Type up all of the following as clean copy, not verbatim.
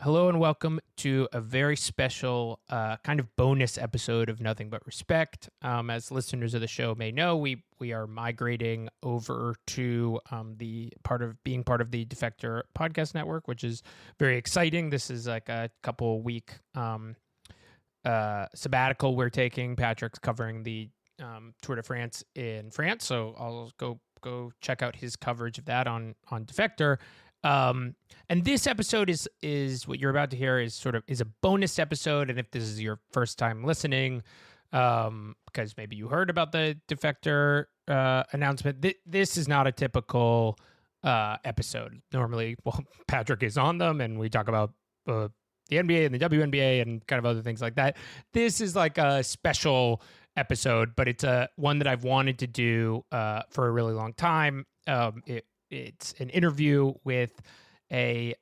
Hello and welcome to a very special kind of bonus episode of Nothing But Respect. As listeners of the show may know, we are migrating over to being part of the Defector podcast network, which is very exciting. This is like a couple week sabbatical we're taking. Patrick's covering the Tour de France in France, so I'll go check out his coverage of that on Defector. And this episode is what you're about to hear is a bonus episode. And if this is your first time listening, because maybe you heard about the Defector announcement, this is not a typical episode. Normally, Patrick is on them and we talk about the NBA and the WNBA and kind of other things like that. This is like a special episode, but it's one that I've wanted to do for a really long time. It's an interview with a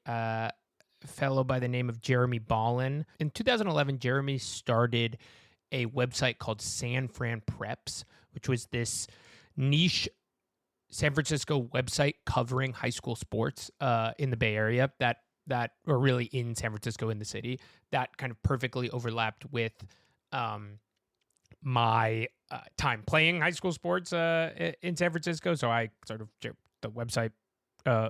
fellow by the name of Jeremy Balan. In 2011, Jeremy started a website called San Fran Preps, which was this niche San Francisco website covering high school sports in the Bay Area that or really in San Francisco in the city. That kind of perfectly overlapped with my time playing high school sports in San Francisco. So I the website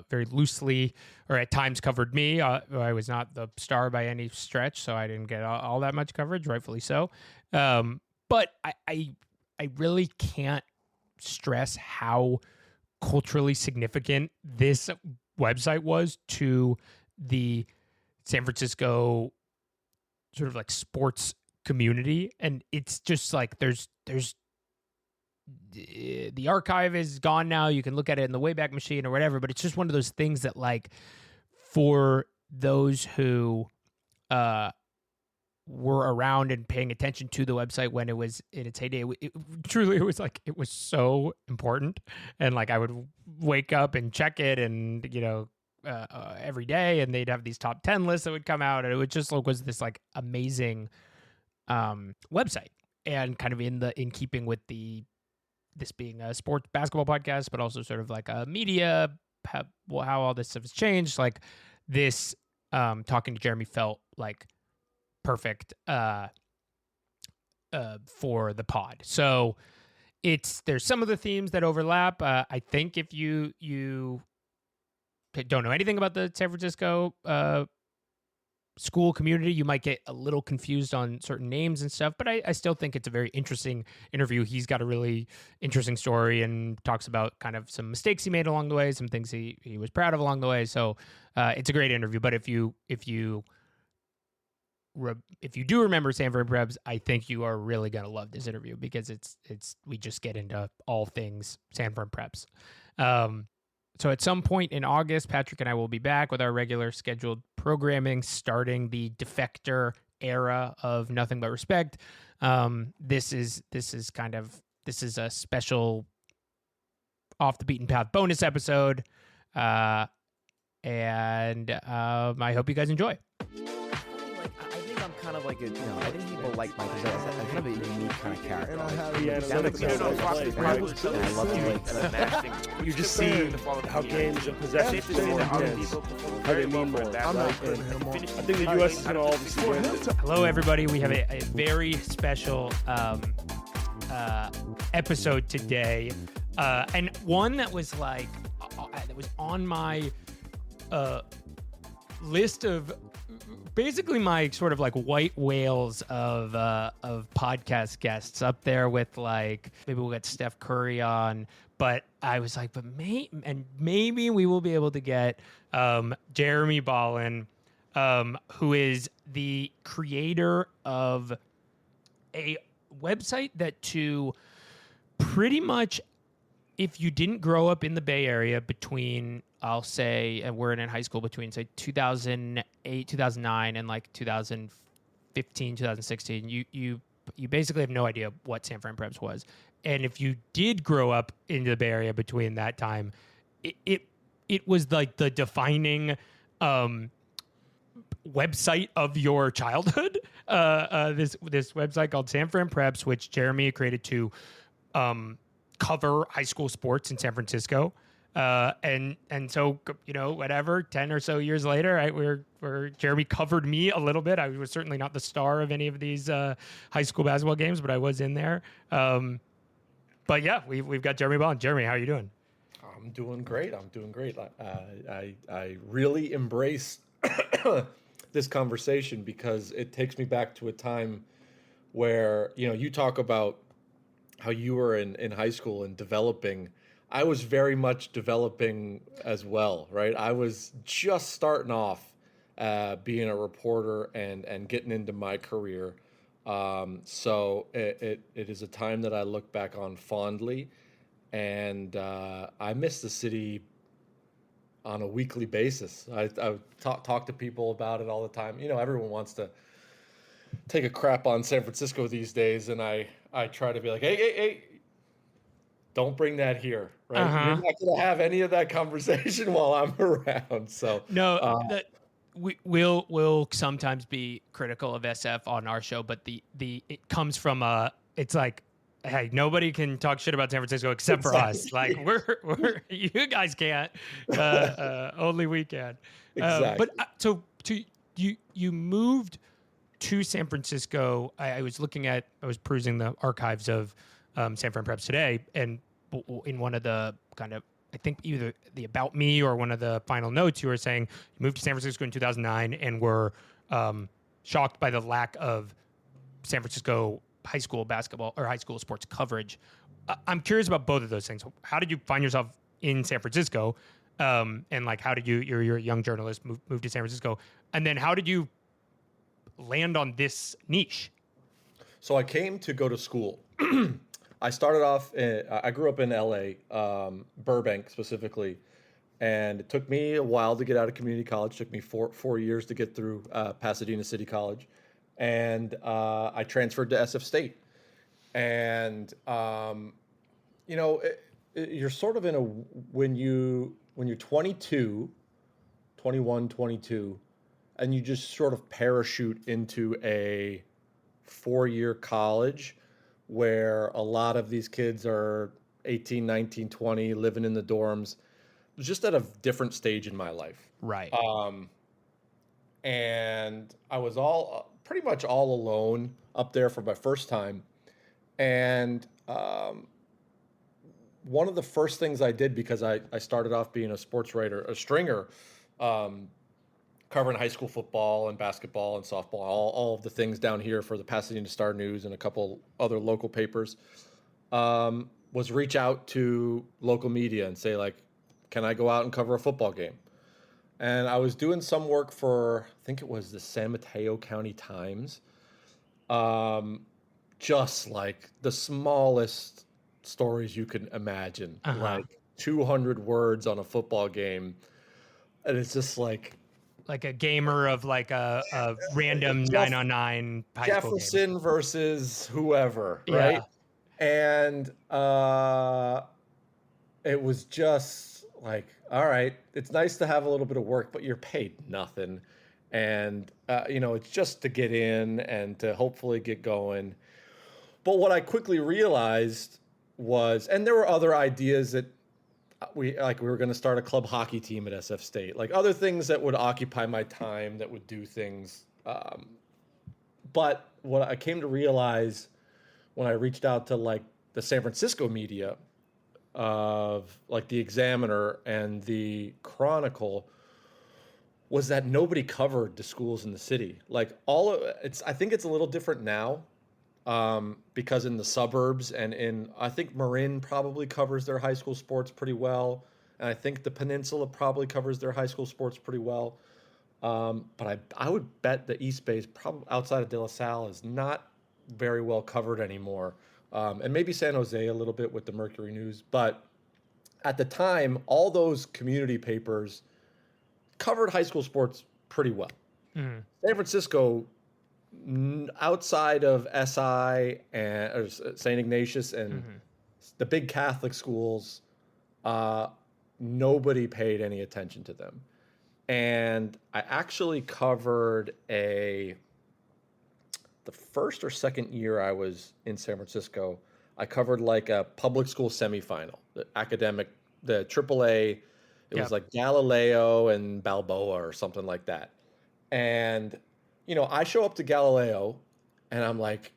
very loosely or at times covered me. I was not the star by any stretch, so I didn't get all that much coverage, rightfully so. But I really can't stress how culturally significant this website was to the San Francisco sort of like sports community. And it's just like there's the archive is gone now. You can look at it in the Wayback Machine or whatever, but it's just one of those things that, like, for those who were around and paying attention to the website when it was in its heyday, it was so important. And like I would wake up and check it, and every day, and they'd have these top 10 lists that would come out, and it would just was this like amazing website, and kind of in keeping with this being a sports basketball podcast, but also sort of like a media, how all this stuff has changed. Like this, talking to Jeremy felt like perfect for the pod. So there's some of the themes that overlap. I think if you don't know anything about the San Francisco school community, you might get a little confused on certain names and stuff, but I still think it's a very interesting interview. He's got a really interesting story and talks about kind of some mistakes he made along the way, some things he was proud of along the way. So it's a great interview. But if you do remember San Fran Preps, I think you are really going to love this interview, because we just get into all things San Fran Preps. So at some point in August, Patrick and I will be back with our regular scheduled programming, starting the Defector Era of Nothing But Respect. This is a special off the beaten path bonus episode, and I hope you guys enjoy. Kind of like I think people like Mike because I'm kind of a unique kind of character. You just see how games are possessed how they mean more. I think the U.S. is going to obviously win. Hello, everybody. We have a very special episode today, and one that was on my list of basically my sort of like white whales of podcast guests, up there with like maybe we'll get Steph Curry on, but I was like, maybe we will be able to get Jeremy Balan, who is the creator of a website that to pretty much, if you didn't grow up in the Bay Area between, I'll say, and we're in high school between, say, 2008, 2009, and like 2015, 2016, you basically have no idea what San Fran Preps was. And if you did grow up in the Bay Area between that time, it was like the defining website of your childhood. This website called San Fran Preps, which Jeremy created to cover high school sports in San Francisco. And so, whatever, 10 or so years later, right, Jeremy covered me a little bit. I was certainly not the star of any of these high school basketball games, but I was in there. But yeah, we've got Jeremy Balan. Jeremy, how are you doing? I'm doing great. I really embrace this conversation because it takes me back to a time where, you talk about how you were in high school and developing. I was very much developing as well, right? I was just starting off being a reporter and getting into my career. So it is a time that I look back on fondly, and I miss the city on a weekly basis. I talk to people about it all the time. Everyone wants to take a crap on San Francisco these days, and I try to be like, hey, don't bring that here, right? You're not going to have any of that conversation while I'm around. So no, we'll sometimes be critical of SF on our show, but it comes from it's like, hey, nobody can talk shit about San Francisco except for us. Like we're you guys can't, only we can. Exactly. But you moved to San Francisco. I was perusing the archives of San Fran Preps today, and in one of the kind of, I think either the About Me or one of the final notes, you were saying you moved to San Francisco in 2009 and were shocked by the lack of San Francisco high school basketball or high school sports coverage. I'm curious about both of those things. How did you find yourself in San Francisco? And like, how did you're a young journalist, move to San Francisco? And then how did you land on this niche? So I came to go to school. I started off, I grew up in LA, Burbank specifically, and it took me a while to get out of community college. It took me four years to get through Pasadena City College, and I transferred to SF State. And you're sort of in a when you're 22, 21, 22, and you just sort of parachute into a 4-year college where a lot of these kids are 18, 19, 20, living in the dorms. It was just at a different stage in my life. Right. And I was pretty much all alone up there for my first time. And one of the first things I did, because I started off being a sports writer, a stringer, covering high school football and basketball and softball, all of the things down here for the Pasadena Star News and a couple other local papers, was reach out to local media and say, like, can I go out and cover a football game? And I was doing some work for, I think it was the San Mateo County Times, just like the smallest stories you can imagine, like 200 words on a football game. And it's just like a gamer of like a random 9-on-9 high school Jefferson game versus whoever, right? Yeah. And it was just like, all right, it's nice to have a little bit of work, but you're paid nothing. And, it's just to get in and to hopefully get going. But what I quickly realized was, and there were other ideas that we were going to start a club hockey team at SF State, like other things that would occupy my time, that would do things. But what I came to realize when I reached out to like the San Francisco media of like the Examiner and the Chronicle was that nobody covered the schools in the city. Like I think it's a little different now. Because in the suburbs and I think Marin probably covers their high school sports pretty well. And I think the Peninsula probably covers their high school sports pretty well. But I would bet the East Bay is probably outside of De La Salle is not very well covered anymore. And maybe San Jose a little bit with the Mercury News. But at the time, all those community papers covered high school sports pretty well. Mm. San Francisco, outside of SI and St. Ignatius and the big Catholic schools, nobody paid any attention to them. And I actually covered the first or second year I was in San Francisco, I covered like a public school semifinal, the academic the AAA. It was like Galileo and Balboa or something like that. And, I show up to Galileo and I'm like,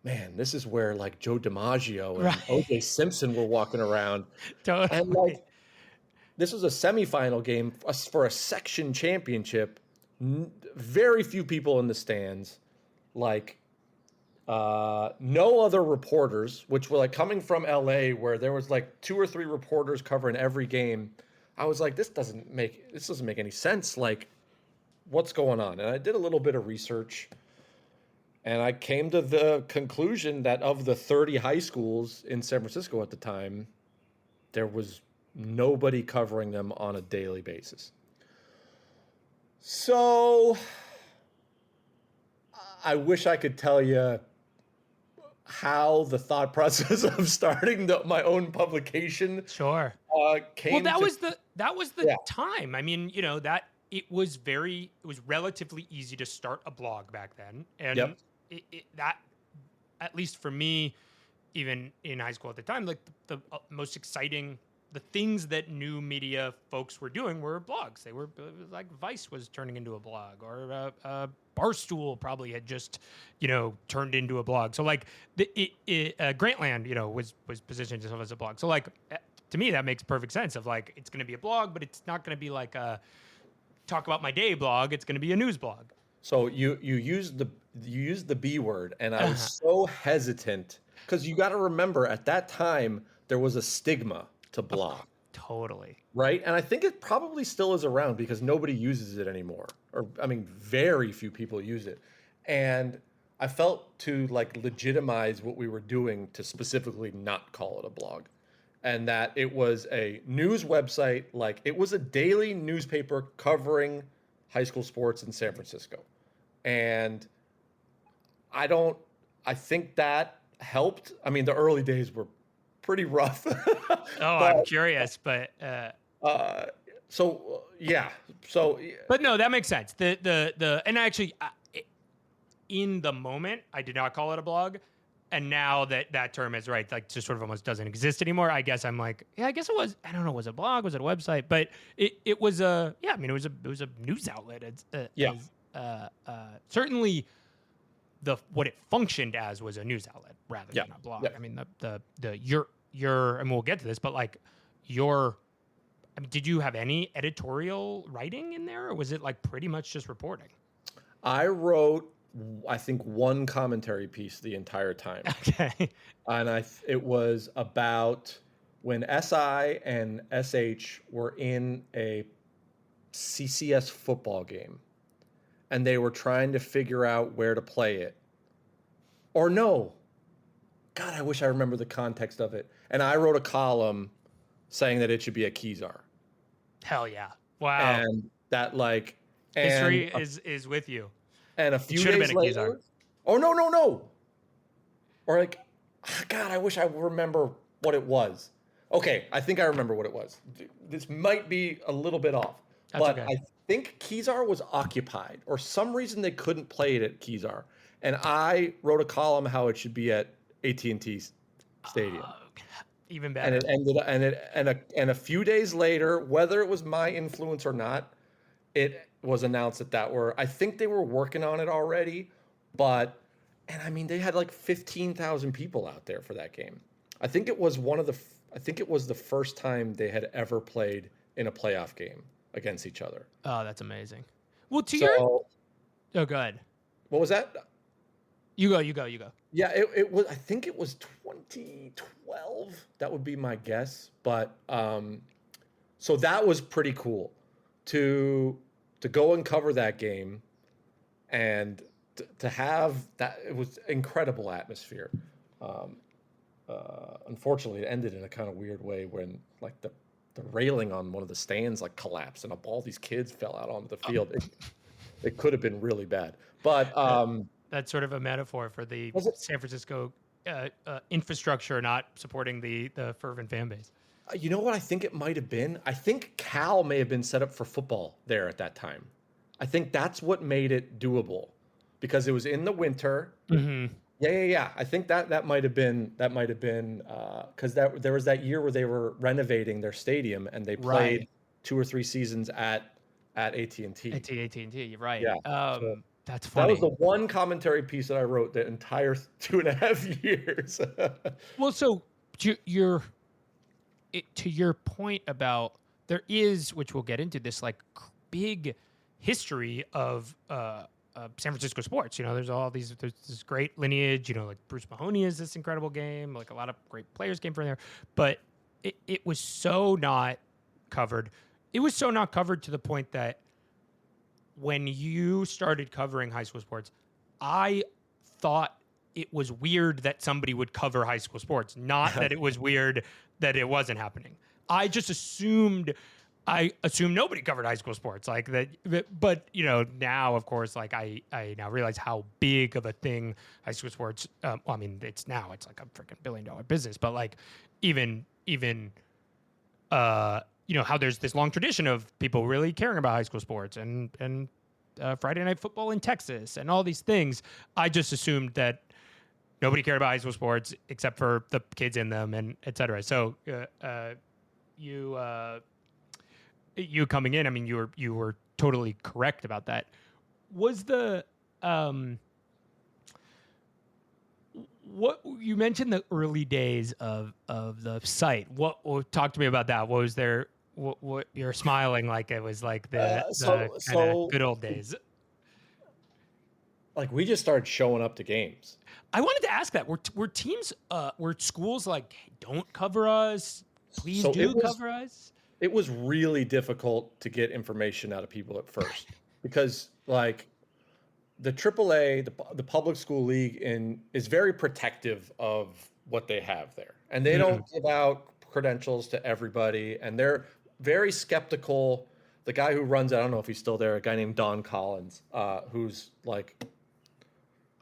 man, this is where like Joe DiMaggio and Right. O.J. Simpson were walking around. Totally. And like, this was a semifinal game for a section championship. Very few people in the stands. Like, no other reporters, which were like coming from LA, where there was like 2 or 3 reporters covering every game. I was like, this doesn't make any sense. Like, what's going on? And I did a little bit of research, and I came to the conclusion that of the 30 high schools in San Francisco at the time, there was nobody covering them on a daily basis. So I wish I could tell you how the thought process of starting my own publication Sure. came. Well, that was the Yeah. time. I mean, that it was relatively easy to start a blog back then, and Yep. that, at least for me, even in high school at the time, like the most exciting, the things that new media folks were doing were blogs. It was like Vice was turning into a blog, or Barstool probably had just, turned into a blog. So like Grantland, was positioned itself as a blog. So like, to me, that makes perfect sense of like, it's going to be a blog, but it's not going to be like a talk about my day blog. It's going to be a news blog. So you used the B word, and I was so hesitant because you got to remember at that time there was a stigma to blog. Totally. Right? And I think it probably still is around because nobody uses it anymore. Or, I mean, very few people use it. And I felt to like legitimize what we were doing to specifically not call it a blog. And that it was a news website, like it was a daily newspaper covering high school sports in San Francisco. And I think that helped. I mean, the early days were pretty rough. I'm curious, but but no, that makes sense. And actually, in the moment, I did not call it a blog, and now that term is right, like just sort of almost doesn't exist anymore. I guess I'm like, yeah, I guess it was. I don't know, was it a blog? Was it a website? But it was a I mean, it was a news outlet. It's certainly what it functioned as was a news outlet rather than a blog. I mean, and we'll get to this, but like did you have any editorial writing in there, or was it like pretty much just reporting? I wrote, I think, one commentary piece the entire time. Okay. And it was about when SI and SH were in a CCS football game and they were trying to figure out where to play it. Or no. God, I wish I remember the context of it. And I wrote a column saying that it should be a Kezar. Hell yeah. Wow. And that like... History is with you. And a few days later... Oh, no. Or like, God, I wish I remember what it was. Okay, I think I remember what it was. This might be a little bit off. That's but okay. I think Kezar was occupied. Or some reason they couldn't play it at Kezar. And I wrote a column how it should be at AT&T Stadium. Even better. And it ended up, and a few days later, whether it was my influence or not, it was announced I think they were working on it already, and I mean, they had like 15,000 people out there for that game. I think it was the first time they had ever played in a playoff game against each other. Oh, that's amazing. Well, Oh, go ahead. What was that? You go. Yeah, it was. I think it was 2012. That would be my guess. But so that was pretty cool to go and cover that game, and to have that. It was incredible atmosphere. Unfortunately, it ended in a kind of weird way when like the railing on one of the stands like collapsed and all these kids fell out onto the field. It could have been really bad, but. That's sort of a metaphor for the San Francisco infrastructure not supporting the fervent fan base. You know what I think it might have been? I think Cal may have been set up for football there at that time. I think that's what made it doable because it was in the winter Yeah. I think that might have been because there was that year where they were renovating their stadium and they played Right. 2 or 3 seasons at AT&T. AT&T, right. Yeah. So That's that was funny. the one commentary piece that I wrote the entire 2.5 years. Well, so you're to your point about there is, which we'll get into this like big history of San Francisco sports. There's this great lineage. Like Bruce Mahoney is this incredible game. Like a lot of great players came from there, but it was so not covered. It was so not covered to the point that when you started covering high school sports, I thought it was weird that somebody would cover high school sports, not that it was weird that it wasn't happening. I just assumed nobody covered high school sports like that. But now of course, like I now realize how big of a thing high school sports. Well, I mean, it's like a freaking $1 billion business. But like even how there's this long tradition of people really caring about high school sports and Friday night football in Texas and all these things. I just assumed that nobody cared about high school sports except for the kids in them and et cetera. So you coming in, I mean, you were totally correct about that. Was the what you mentioned the early days of the site? What talk to me about that? What was there? What you're smiling like it was like the kind of good old days. Like we just started showing up to games. I wanted to ask that. Were teams, were schools like, don't cover us, please cover us? It was really difficult to get information out of people at first because like the AAA, the public school league is very protective of what they have there. And they don't give out credentials to everybody. And they're very skeptical. The guy who runs it, I don't know if he's still there, a guy named Don Collins, who's like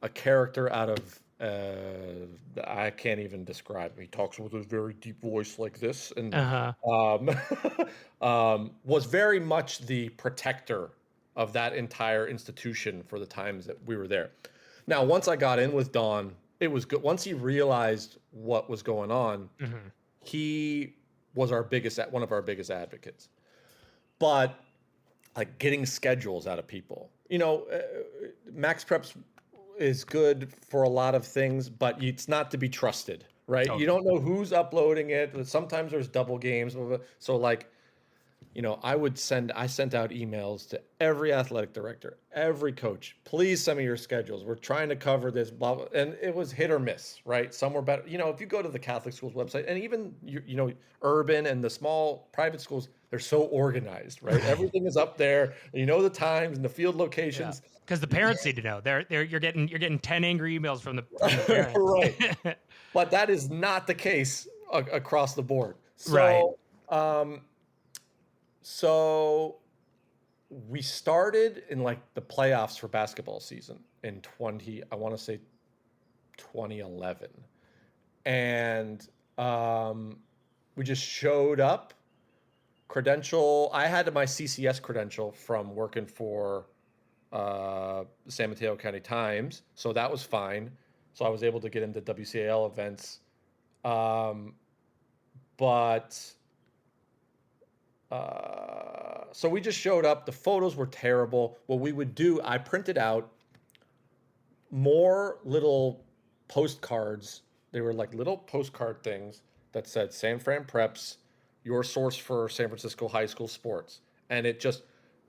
a character out of I can't even describe him. He talks with a very deep voice like this, and was very much the protector of that entire institution for the times that we were there. Now, once I got in with Don, it was good. Once he realized what was going on, he was one of our biggest advocates. But like getting schedules out of people, Max Preps is good for a lot of things, but it's not to be trusted, right? Totally. You don't know who's uploading it. Sometimes there's double games. So like, I sent out emails to every athletic director, every coach, please send me your schedules. We're trying to cover this, blah, blah. And it was hit or miss, right? Some were better. If you go to the Catholic schools website and even, urban and the small private schools, they're so organized, right? Everything is up there. The times and the field locations. Because the parents need to know. You're getting 10 angry emails from the parents. Right. But that is not the case across the board. So, right. So we started in like the playoffs for basketball season in 2011. And we just showed up. I had my CCS credential from working for San Mateo County Times. So that was fine. So I was able to get into WCAL events. So we just showed up. The photos were terrible. What we would do, I printed out more little postcards. They were like little postcard things that said San Fran Preps, your source for San Francisco high school sports. And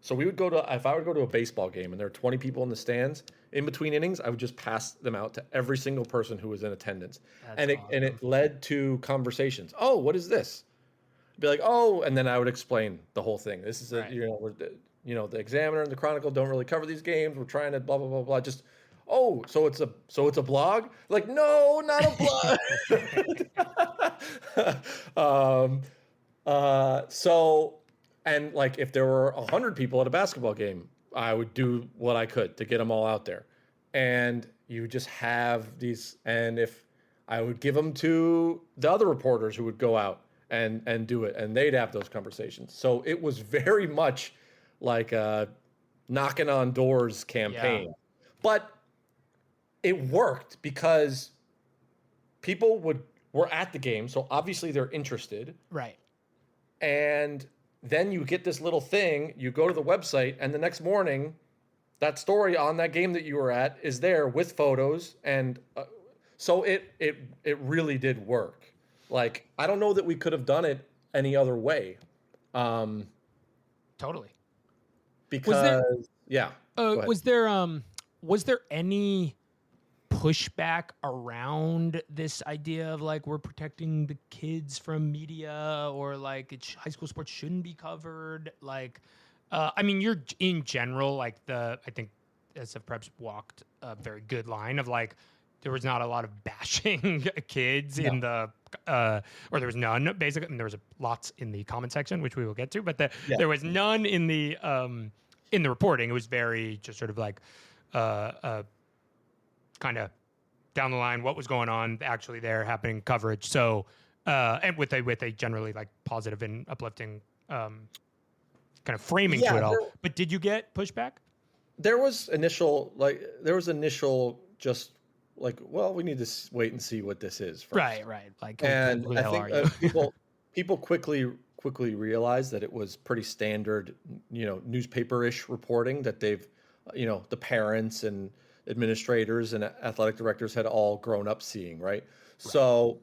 so we would if I would go to a baseball game and there were 20 people in the stands, in between innings, I would just pass them out to every single person who was in attendance. And it led to conversations. Oh, what is this? Be like, oh, and then I would explain the whole thing. This is right. The Examiner and the Chronicle don't really cover these games. We're trying to blah blah blah blah. Just so it's a blog? Like, no, not a blog. So and like if there were 100 people at a basketball game, I would do what I could to get them all out there. And you just have these, and if I would give them to the other reporters who would go out and do it, and they'd have those conversations. So it was very much like a knocking on doors campaign. Yeah. But it worked because people were at the game, so obviously they're interested. Right. And then you get this little thing, you go to the website, and the next morning, that story on that game that you were at is there with photos, and so it really did work. Like, I don't know that we could have done it any other way. Totally. Because was there any pushback around this idea of like we're protecting the kids from media, or like high school sports shouldn't be covered? Like, I mean, you're in general like I think SF Preps walked a very good line of like there was not a lot of bashing kids in the or there was none basically, and there was lots in the comment section, which we will get to, but there was none in the reporting. It was very just sort of like kind of down the line what was going on actually there happening coverage. So and with a generally like positive and uplifting kind of framing to it all. But did you get pushback? There was initial just like, well, we need to wait and see what this is first. Right. Like, and who the hell I think people quickly realized that it was pretty standard, newspaper-ish reporting that they've, the parents and administrators and athletic directors had all grown up seeing, right? So,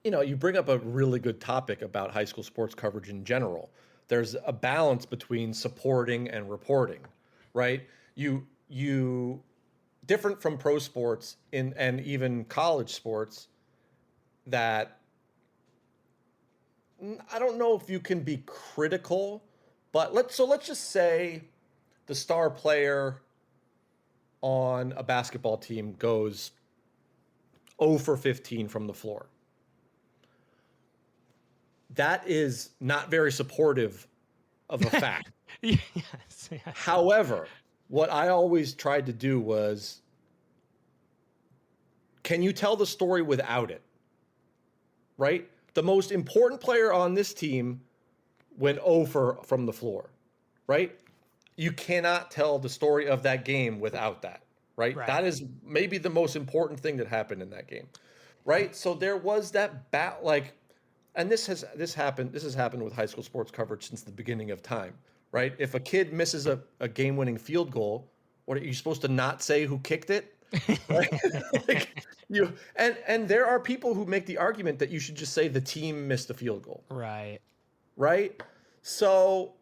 you bring up a really good topic about high school sports coverage in general. There's a balance between supporting and reporting, right? You different from pro sports and even college sports, that I don't know if you can be critical, but let's just say the star player on a basketball team goes 0 for 15 from the floor. That is not very supportive of a fact. Yes. However, what I always tried to do was, can you tell the story without it? Right? The most important player on this team went 0 from the floor, right? You cannot tell the story of that game without that, right? That is maybe the most important thing that happened in that game, right? So there was that and this has happened with high school sports coverage since the beginning of time, right? If a kid misses a game-winning field goal, what are you supposed to not say who kicked it? Right? And there are people who make the argument that you should just say the team missed a field goal. Right? So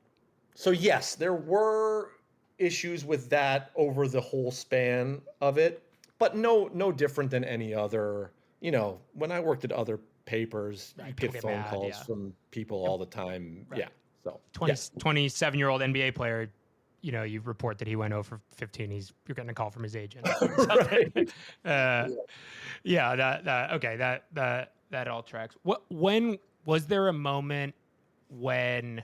yes, there were issues with that over the whole span of it, but no different than any other, when I worked at other papers, you get phone calls from people all the time. Yeah. So 27-year-old NBA player, you report that he went 0 for 15. You're getting a call from his agent. Right. That all tracks. When was there a moment when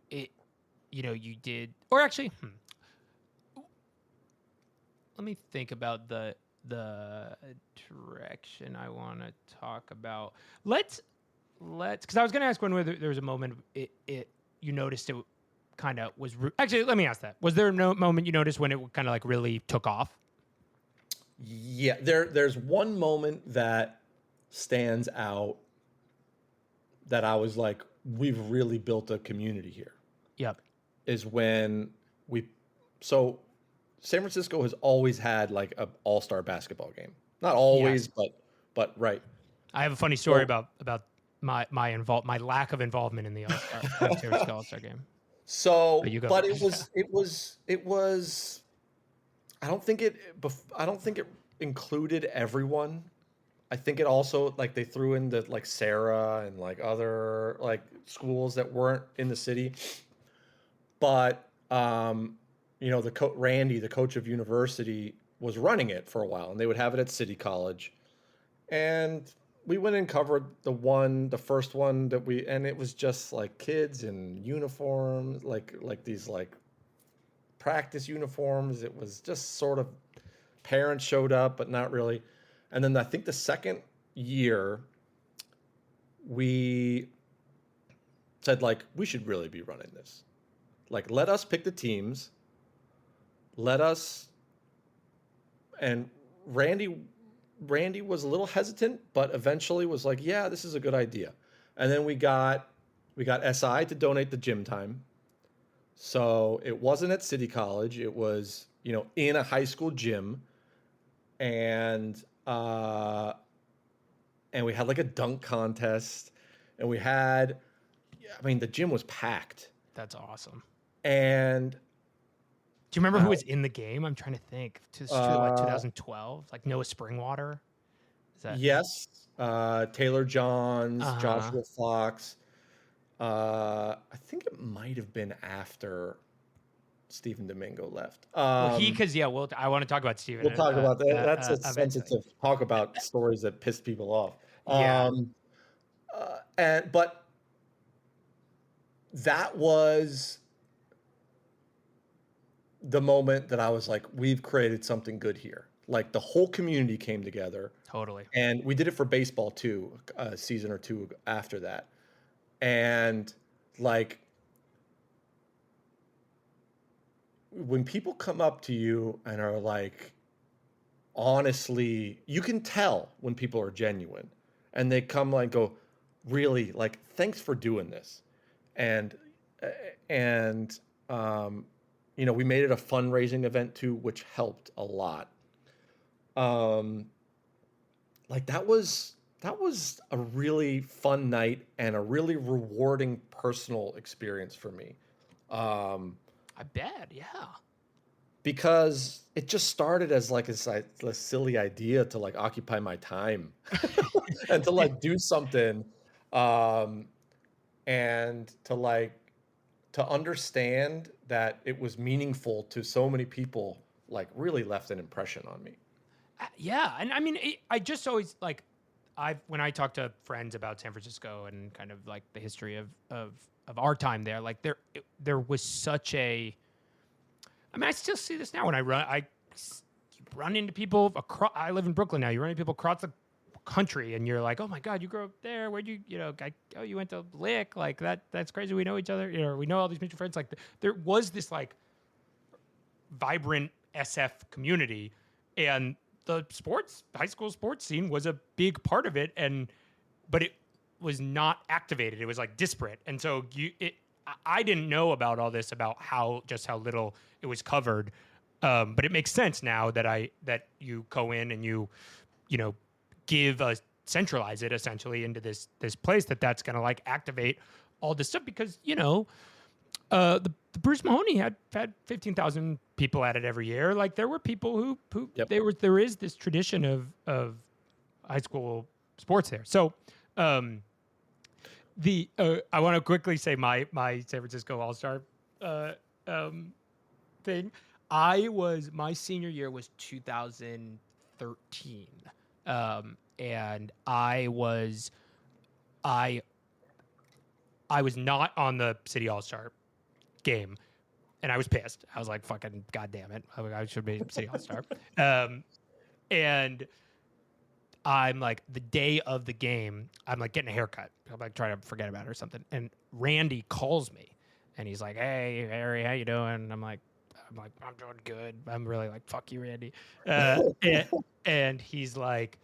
it, you did, or actually, let me think about the direction I want to talk about. Let's because I was going to ask when there was a moment you noticed it kind of was actually, let me ask that. Was there no moment you noticed when it kind of like really took off? Yeah, there's one moment that stands out that I was like, we've really built a community here. Yep. Is when so San Francisco has always had like an all-star basketball game. Not always, but right. I have a funny story about my lack of involvement in the all-star game. So, but it was. I don't think it included everyone. I think it also, like, they threw in the like Sarah and like other like schools that weren't in the city. But Randy, the coach of University, was running it for a while, and they would have it at City College, and we went and covered the first one and it was just like kids in uniforms, like these like practice uniforms. It was just sort of parents showed up, but not really. And then I think the second year we said, like, we should really be running this. Like, let us pick the teams. Let us and Randy was a little hesitant, but eventually was like, yeah, this is a good idea. And then we got SI to donate the gym time. So it wasn't at City College. It was, in a high school gym. And we had like a dunk contest, and the gym was packed. That's awesome. And do you remember who was in the game? I'm trying to think. This is like 2012, like Noah Springwater. Is that? Yes. Taylor Johns, Joshua Fox. I think it might have been after Stephen Domingo left. I want to talk about Stephen. We'll talk about that. That's a sensitive talk about stories that pissed people off. But that was the moment that I was like, we've created something good here. Like the whole community came together. Totally. And we did it for baseball too, a season or two after that. And like, when people come up to you and are like, honestly, you can tell when people are genuine, and they come like, go, really, like, thanks for doing this. And we made it a fundraising event too, which helped a lot. Like that was a really fun night and a really rewarding personal experience for me. I bet, yeah. Because it just started as like a silly idea to like occupy my time and to like do something, and to understand that it was meaningful to so many people, like really left an impression on me. Yeah, and I mean, I just always like, when I talk to friends about San Francisco and kind of like the history of our time there, like there was such a, I mean, I still see this now when I run into people across. I live in Brooklyn now. You run into people across the country, and you're like, "Oh my God, you grew up there? Where'd you, you went to Lick? Like that's crazy. We know each other. We know all these mutual friends." Like there was this like vibrant SF community, and the high school sports scene was a big part of it, but it was not activated. It was like disparate, and so I didn't know about all this, about how little it was covered. But it makes sense now that you go in and you centralize it essentially into this place that's going to like activate all this stuff, because the Bruce Mahoney had 15,000 people at it every year. Like there were people who Yep. there is this tradition of high school sports there. So I want to quickly say my San Francisco All-Star thing. My senior year was 2013. And I was not on the City All-Star game, and I was pissed. I was like, fucking goddamn it. I should be City All-Star. And I'm like, the day of the game, I'm like getting a haircut. I'm like trying to forget about it or something. And Randy calls me, and he's like, "Hey, Harry, how you doing?" And I'm like, I'm doing good. I'm really like, fuck you, Randy. And he's like,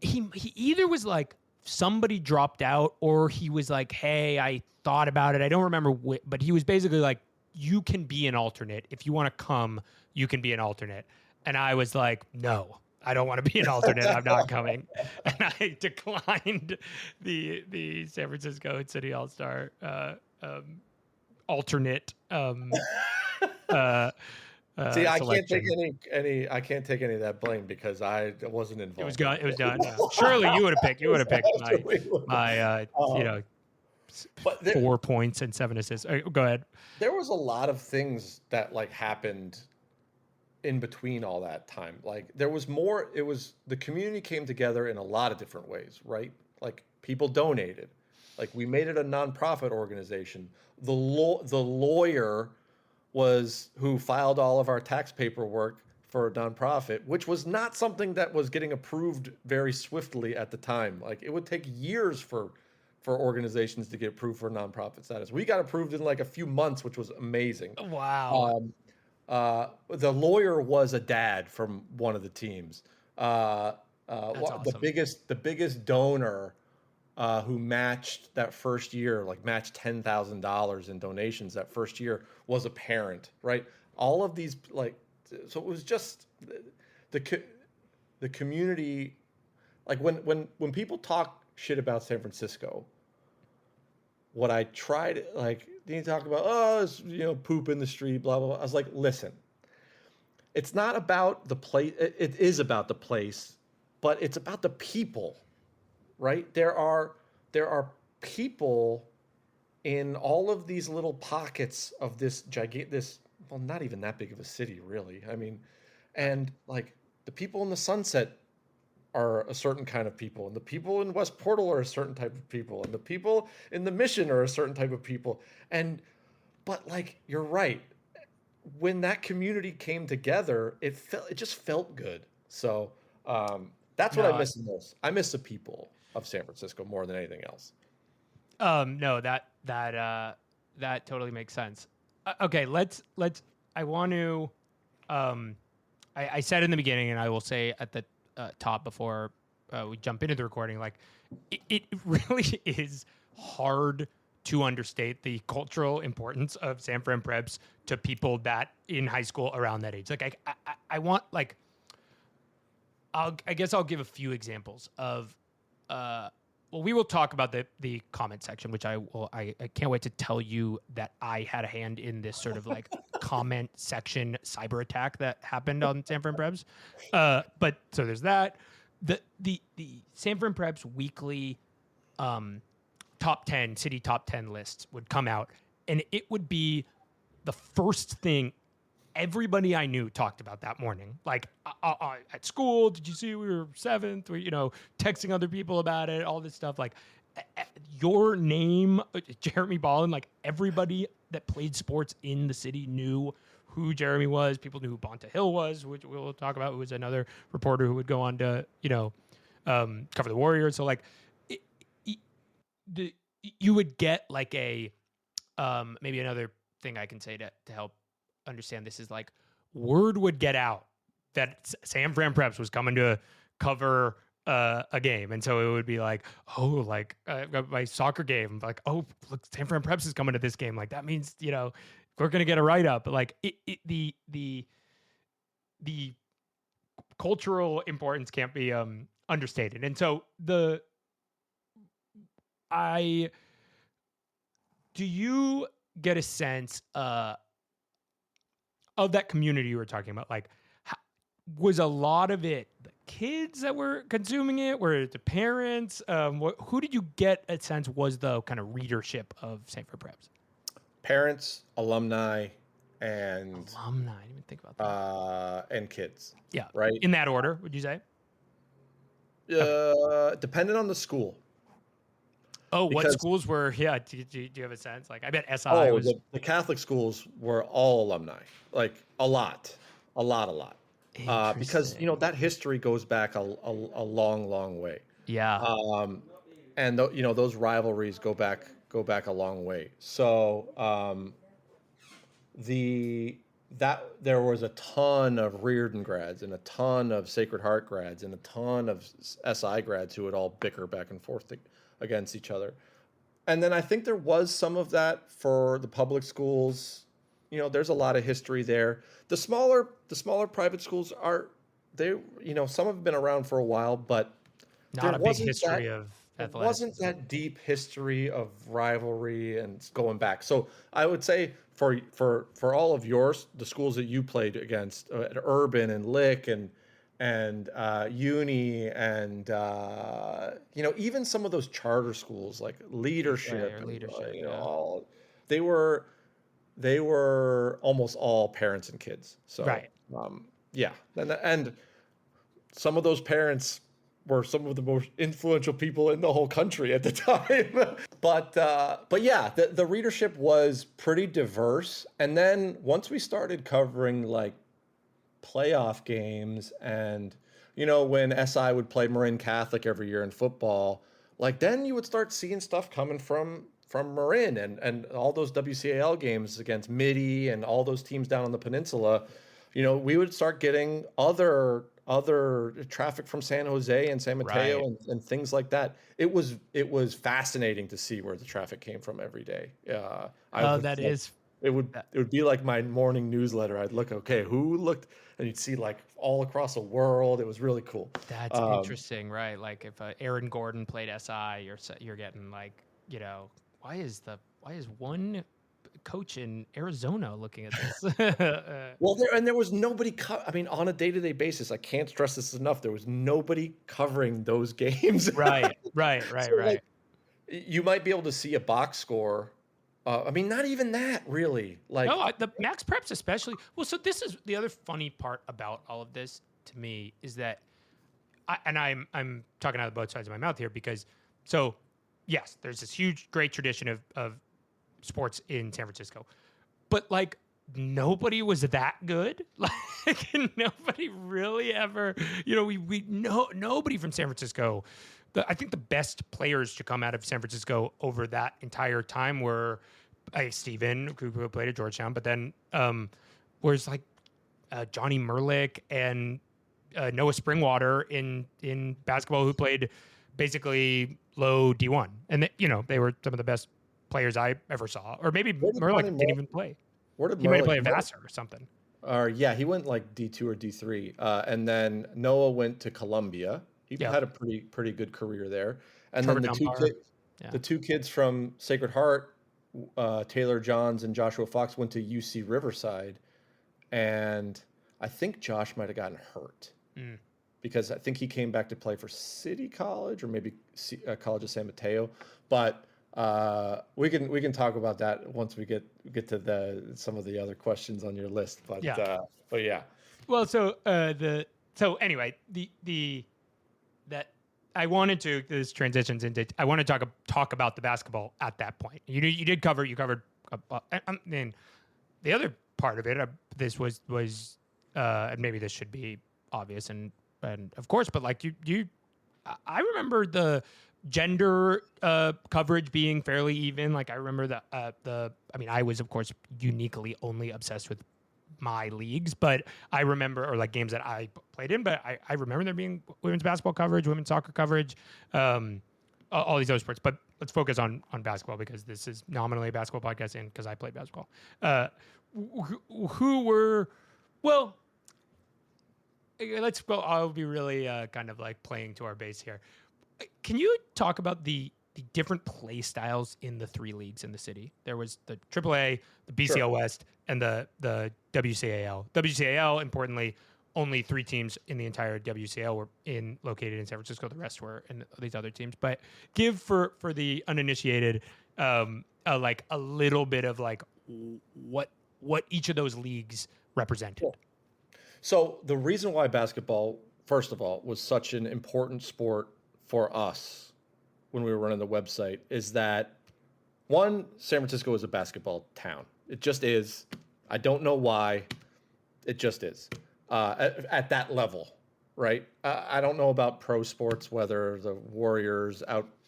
he either was like, somebody dropped out, or he was like, "Hey, I thought about it. I don't remember but he was basically like, you can be an alternate. If you want to come, you can be an alternate." And I was like, "No, I don't want to be an alternate. I'm not coming." And I declined the San Francisco City All-Star alternate. See, I can't take any. I can't take any of that blame because I wasn't involved. It was done. Yeah. Surely you would have picked. You would have picked my 4 points and 7 assists. Go ahead. There was a lot of things that like happened in between all that time. Like there was more. It was the community came together in a lot of different ways, right? Like people donated. Like we made it a nonprofit organization. The lawyer was who filed all of our tax paperwork for a nonprofit, which was not something that was getting approved very swiftly at the time. Like it would take years for organizations to get approved for nonprofit status. We got approved in like a few months, which was amazing. Wow. The lawyer was a dad from one of the teams. That's awesome. The biggest donor who matched that first year, like matched $10,000 in donations that first year, was a parent, right? All of these, like, so it was just the community. Like when people talk shit about San Francisco, what I tried, like, they talk about, oh, it's, poop in the street, blah blah blah. I was like, listen, it's not about the place. It is about the place, but it's about the people, right? There are people in all of these little pockets of well, not even that big of a city, really. I mean, and like the people in the Sunset are a certain kind of people, and the people in West Portal are a certain type of people, and the people in the Mission are a certain type of people. But like, you're right. When that community came together, it just felt good. So that's what I miss the most. I miss the people of San Francisco more than anything else. No, that totally makes sense. Okay, let's. I want to. I said in the beginning, and I will say at the top before we jump into the recording, like it really is hard to understate the cultural importance of San Fran Preps to people that in high school around that age. Like I want, like, I guess I'll give a few examples of well, we will talk about the comment section, which I can't wait to tell you that I had a hand in this sort of like comment section cyber attack that happened on San Fran Preps. But so there's that. The San Fran Preps weekly top 10 city top 10 lists would come out, and it would be the first thing everybody I knew talked about that morning. Like at school, did you see we were 7th? We, texting other people about it, all this stuff. Like your name, Jeremy Balan, like everybody that played sports in the city knew who Jeremy was. People knew who Bonta Hill was, which we'll talk about, who was another reporter who would go on to, cover the Warriors. So like you would get like a, maybe another thing I can say to help understand this is, like, word would get out that San Fran Preps was coming to cover a game, and so it would be like, oh, like my soccer game, like, oh, look, San Fran Preps is coming to this game, like that means we're gonna get a write up. But like the cultural importance can't be understated, and so do you get a sense of that community you were talking about? Like, was a lot of it the kids that were consuming it? Were it the parents? Who did you get a sense was the kind of readership of St. Fran Preps? Parents, alumni, and I didn't even think about that. And kids. Yeah, right. In that order, would you say? Depending on the school. Oh, what schools were? Yeah, do you have a sense? Like, I bet SI was. The Catholic schools were all alumni, like a lot. Because that history goes back a long way. Yeah. And those rivalries go back a long way. So there was a ton of Reardon grads and a ton of Sacred Heart grads and a ton of SI grads who would all bicker back and forth against each other. And then I think there was some of that for the public schools. There's a lot of history there. The smaller private schools some have been around for a while, but not a big history of athletics. It wasn't that deep history of rivalry and going back. So I would say for all of the schools that you played against at Urban and Lick and Uni and even some of those charter schools like Leadership, they were almost all parents and kids. So right. And some of those parents were some of the most influential people in the whole country at the time. but yeah, the readership was pretty diverse. And then once we started covering like playoff games and when SI would play Marin Catholic every year in football, like then you would start seeing stuff coming from Marin and all those WCAL games against Midi and all those teams down on the peninsula, we would start getting other traffic from San Jose and San Mateo Right. and things like that. It was fascinating to see where the traffic came from every day. That is It would be like my morning newsletter. I'd look, okay, who looked, and you'd see like all across the world. It was really cool. That's interesting, right? Like if Aaron Gordon played SI, you're getting like, why is one coach in Arizona looking at this? Well, there was nobody. I mean, on a day-to-day basis, I can't stress this enough. There was nobody covering those games. Right. So, like, you might be able to see a box score. I mean, not even that really. Like, no, the Max Preps especially. Well, so this is the other funny part about all of this to me is that, I'm talking out of both sides of my mouth here because, so yes, there's this huge, great tradition of sports in San Francisco, but like nobody was that good. Like nobody really ever, nobody from San Francisco. I think the best players to come out of San Francisco over that entire time were Steven, who played at Georgetown, but then was like Johnny Merlick and Noah Springwater in basketball, who played basically low D1, and they were some of the best players I ever saw. Or maybe Merlick didn't even play. He might have played at Vassar or something. Yeah, he went like D2 or D3, and then Noah went to Columbia. He had a pretty good career there. And Trevor then the two kids from Sacred Heart, Taylor Johns and Joshua Fox, went to UC Riverside, and I think Josh might have gotten hurt because I think he came back to play for City College or maybe College of San Mateo. But we can talk about that once we get to some of the other questions on your list. But yeah. Well, so anyway, that I wanted to, this transitions into, I want to talk about the basketball at that point. You covered, I mean, the other part of it, this was, and maybe this should be obvious and of course, but like I remember the gender coverage being fairly even. Like I remember I was of course uniquely only obsessed with my leagues, but I remember, or like games that I played in, but I remember there being women's basketball coverage, women's soccer coverage, all these other sports. But let's focus on basketball because this is nominally a basketball podcast and because I played basketball. Let's go. I'll be really kind of like playing to our base here. Can you talk about the different play styles in the three leagues in the city? There was the AAA, the BCL West, and the WCAL. WCAL, importantly, only 3 teams in the entire WCAL were located in San Francisco. The rest were in these other teams. But give for the uninitiated like a little bit of like what each of those leagues represented. Cool. So the reason why basketball, first of all, was such an important sport for us when we were running the website is that, one, San Francisco is a basketball town. It just is. I don't know why. It just is at that level, right? I don't know about pro sports, whether the Warriors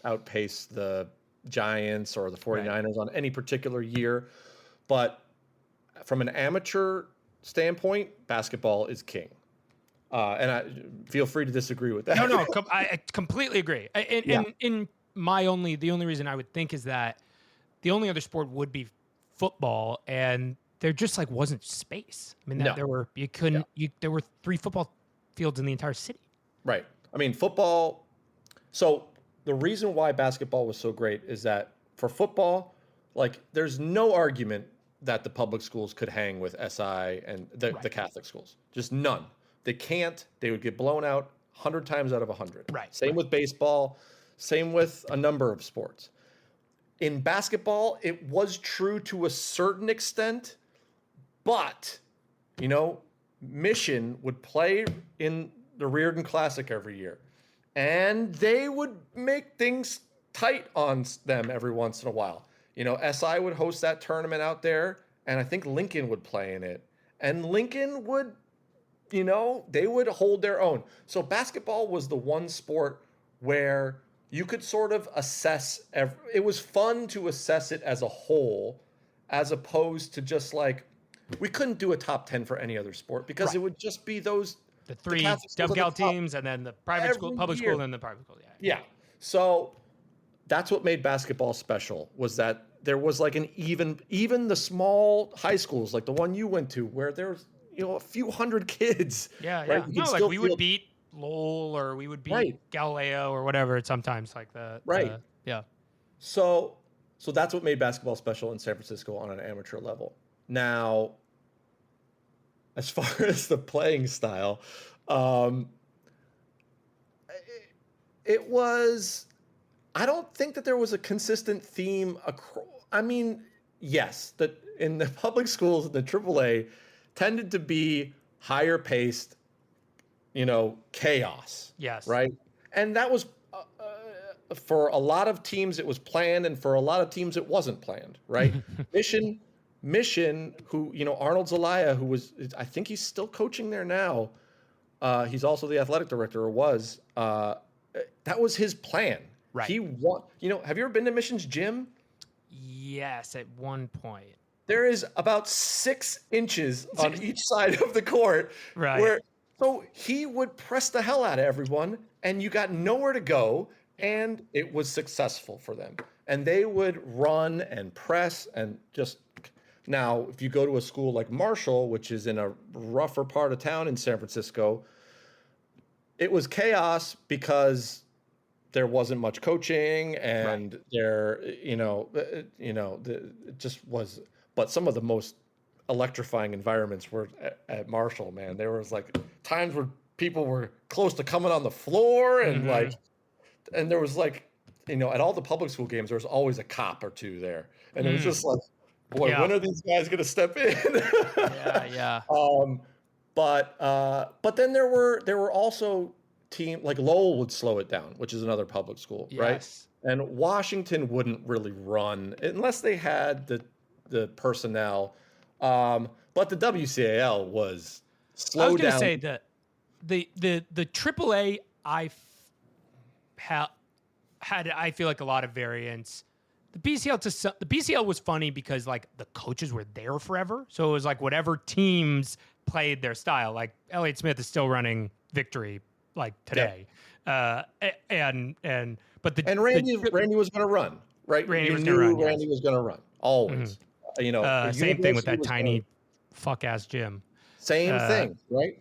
outpace the Giants or the 49ers on any particular year. But from an amateur standpoint, basketball is king. And I feel free to disagree with that. No, I completely agree. The only reason I would think is that the only other sport would be football, and there just like wasn't space. I mean, there were 3 football fields in the entire city. Right. I mean, football. So the reason why basketball was so great is that for football, like, there's no argument that the public schools could hang with SI and the Catholic schools. Just none. They can't. They would get blown out 100 times out of 100. Right. Same with baseball. Same with a number of sports. In basketball, it was true to a certain extent, but, Mission would play in the Reardon Classic every year, and they would make things tight on them every once in a while. SI would host that tournament out there, and I think Lincoln would play in it, and Lincoln would, they would hold their own. So basketball was the one sport where you could sort of assess. It was fun to assess it as a whole, as opposed to just like we couldn't do a top 10 for any other sport because it would just be those the three Catholic schools at the DevGal top teams, and then the private school, every public year. school, and then the private school. Yeah. So that's what made basketball special, was that there was like an even the small high schools like the one you went to where there's a few hundred kids. Yeah, right? No, like we would beat Lowell or we would beat Galileo or whatever. Sometimes like the yeah. So that's what made basketball special in San Francisco on an amateur level. Now, as far as the playing style, it was. I don't think that there was a consistent theme. I mean, yes, that in the public schools, the AAA tended to be higher paced, chaos. Yes. Right. And that was for a lot of teams, it was planned, and for a lot of teams, it wasn't planned. Right. Mission, who Arnold Zelaya, who was, I think he's still coaching there now. He's also the athletic director, or was. That was his plan. Right. He have you ever been to Mission's gym? Yes, at one point. There is about 6 inches on each side of the court. Right. So he would press the hell out of everyone, and you got nowhere to go, and it was successful for them. And they would run and press and just. Now, if you go to a school like Marshall, which is in a rougher part of town in San Francisco, it was chaos because there wasn't much coaching, and it just was. But some of the most electrifying environments were at Marshall, man. There was like times where people were close to coming on the floor, and and there was like, at all the public school games, there was always a cop or two there, and it was just like, boy, when are these guys going to step in? Yeah. But then there were also team like Lowell would slow it down, which is another public school, right? And Washington wouldn't really run unless they had the personnel. But the WCAL was slow down. I was going to say that the AAA had I feel like a lot of variance. The BCL was funny because like the coaches were there forever, so it was like whatever teams played their style. Like Elliott Smith is still running Victory like today, but Randy was going to run, right? Randy was going to run. Randy was going to run always. Same thing with that tiny fuck ass gym. Same thing, right?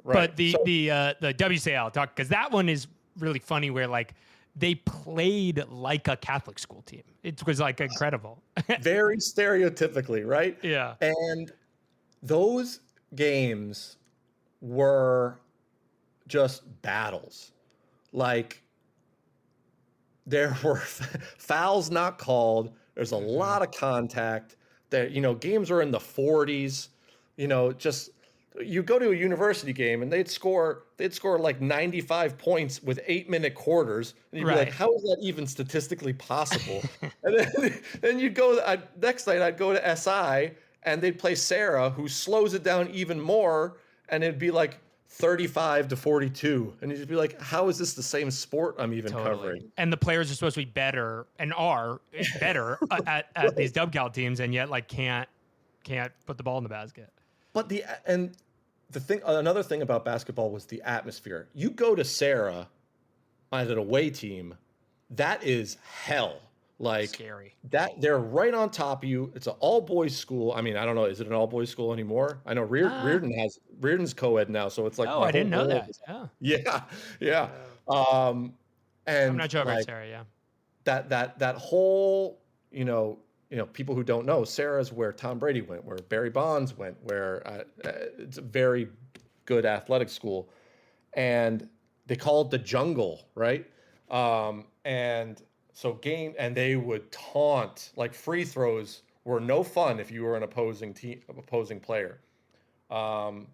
But the WCL talk, because that one is really funny where like they played like a Catholic school team. It was like incredible. Very stereotypically, right? Yeah. And those games were just battles. Like there were fouls not called. There's a lot of contact. There, games are in the 40s. Just you go to a university game and they'd score like 95 points with 8-minute quarters, and you'd be like, how is that even statistically possible? And then you'd go. Next night I'd go to SI and they'd play Sarah, who slows it down even more, and it'd be like 35-42, and you'd just be like, how is this the same sport I'm even covering? And the players are supposed to be better and are better at these WCAL teams, and yet like can't put the ball in the basket. But another thing about basketball was the atmosphere. You go to Sarah as an away team, that is hell. Like scary. That they're right on top of you. It's an all boys school. I mean, I don't know. Is it an all boys school anymore? I know Reardon's co-ed now, so it's like. Oh, I didn't know that. Yeah. And I'm not sure about Sarah. Yeah. That whole people who don't know, Sarah's where Tom Brady went, where Barry Bonds went, where it's a very good athletic school, and they call it the jungle, right? And they would taunt, like free throws were no fun if you were an opposing player. And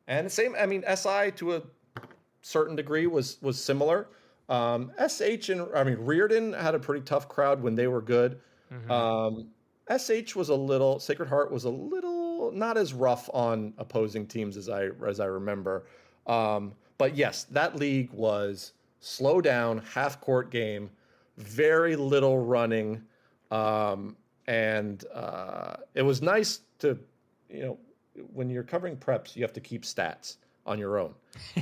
the same, I mean, SI to a certain degree was similar. Reardon had a pretty tough crowd when they were good. SH was Sacred Heart was a little not as rough on opposing teams as I remember. But yes, that league was slow down, half court game, very little running. And it was nice to, when you're covering preps, you have to keep stats on your own.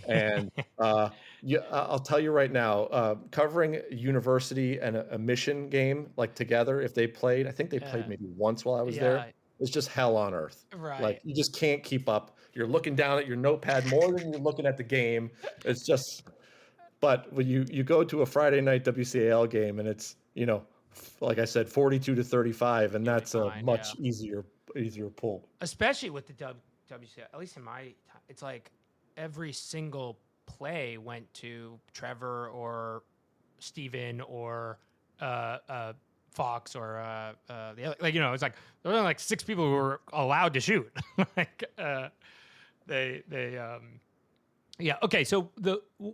And I'll tell you right now, covering university and a mission game like together, if they played, I think they played maybe once while I was there. It's just hell on earth. Right. Like you just can't keep up. You're looking down at your notepad more than you're looking at the game. It's just, but when you go to a Friday night WCAL game and it's, like I said, 42-35, and that's a much easier pull. Especially with the WCAL, at least in my time, it's like every single play went to Trevor or Steven or Fox or the other, it's like there were only like 6 people who were allowed to shoot. Yeah. Okay. So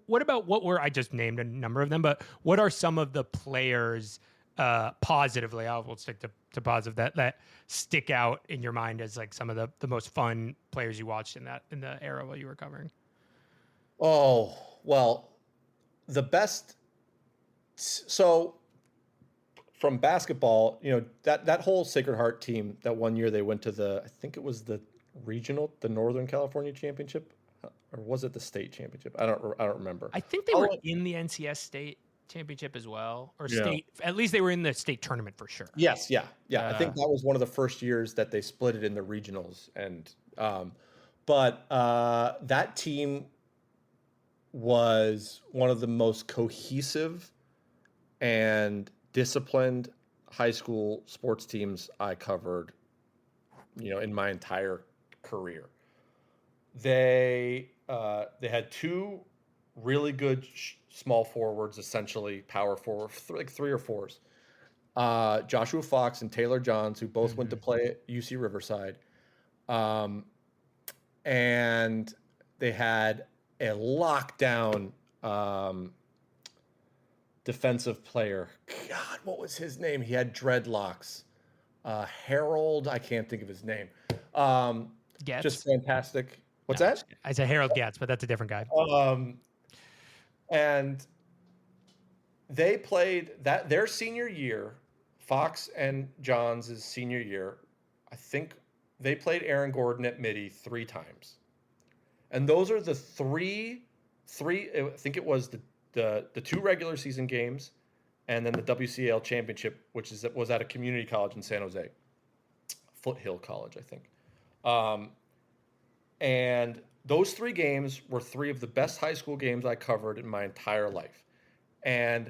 what about I just named a number of them, but what are some of the players positively? We'll stick to positive that stick out in your mind as like some of the most fun players you watched in the era while you were covering. Oh, well, the best. So from basketball, that whole Sacred Heart team, that one year they went to I think it was the Northern California Championship, or was it the state championship? I don't remember. I think they were in the NCS state championship as well, or state. At least they were in the state tournament for sure. Yes, yeah. I think that was one of the first years that they split it in the regionals, and but that team was one of the most cohesive and disciplined high school sports teams I covered, in my entire career. They had 2 really good small forwards, essentially power forward, like 3 or 4s. Joshua Fox and Taylor Johns, who both went to play at UC Riverside. And they had a lockdown defensive player. God, what was his name? He had dreadlocks. Harold, I can't think of his name. Getz? Just fantastic. What's that? I said Harold Getz, but that's a different guy. And they played their senior year, Fox and Johns' senior year. I think they played Aaron Gordon at Midi 3 times. And those are the three, I think it was the 2 regular season games and then the WCL championship, which was at a community college in San Jose. Foothill College, I think. And those 3 games were 3 of the best high school games I covered in my entire life. And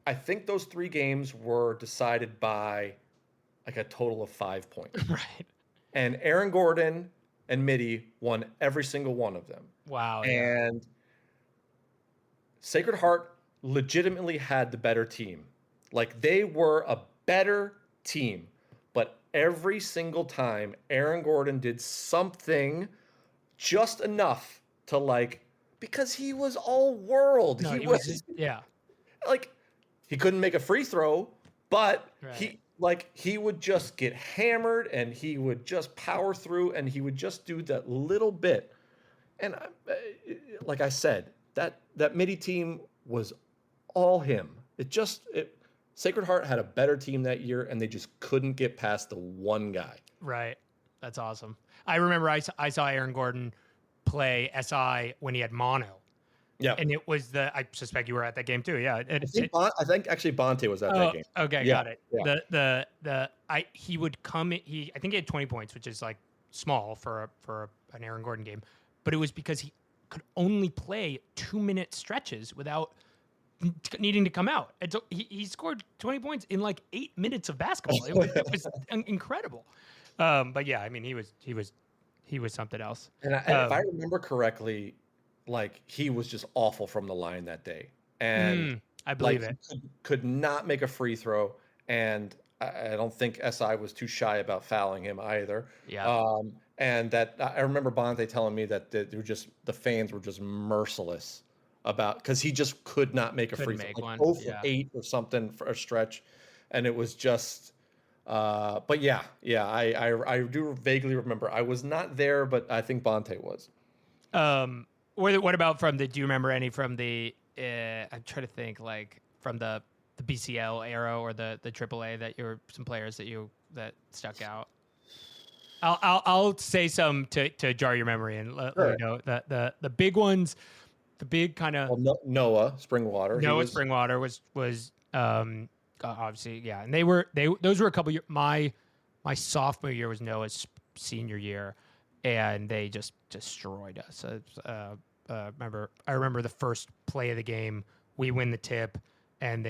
I think those 3 games were decided by like a total of 5 points. Right. And Aaron Gordon and Midi won every single one of them. Wow. And Sacred Heart legitimately had the better team. Like they were a better team. But every single time Aaron Gordon did something just enough to because he was all world. No, he was he couldn't make a free throw, but he would just get hammered and he would just power through and he would just do that little bit. And like I said, that Midi team was all him. Sacred Heart had a better team that year and they just couldn't get past the one guy. Right. That's awesome. I remember I saw Aaron Gordon play SI when he had mono. Yeah. And it was I suspect you were at that game too. Yeah. I think actually Bonte was at that game. Okay. Yeah. Got it. Yeah. He would come in, I think he had 20 points, which is like small for an Aaron Gordon game, but it was because he could only play 2-minute stretches without needing to come out. And so he scored 20 points in like 8 minutes of basketball. It was incredible. But yeah, I mean, he was something else. And if I remember correctly, he was just awful from the line that day. And I believe it. Could not make a free throw. And I don't think SI was too shy about fouling him either. Yeah. And that I remember Bonte telling me that the fans were just merciless because he just could not make a free throw. 0 for 8 or something for a stretch. And it was just, but yeah, I do vaguely remember. I was not there, but I think Bonte was. What about do you remember any from the I'm trying to think like from the BCL era or the AAA some players that stuck out. I'll say some to jar your memory and let you know the big ones, the big kind of Noah Springwater. Noah Springwater was obviously, yeah, and those were a couple years. My sophomore year was Noah's senior year, and they just destroyed us. I remember the first play of the game, we win the tip, and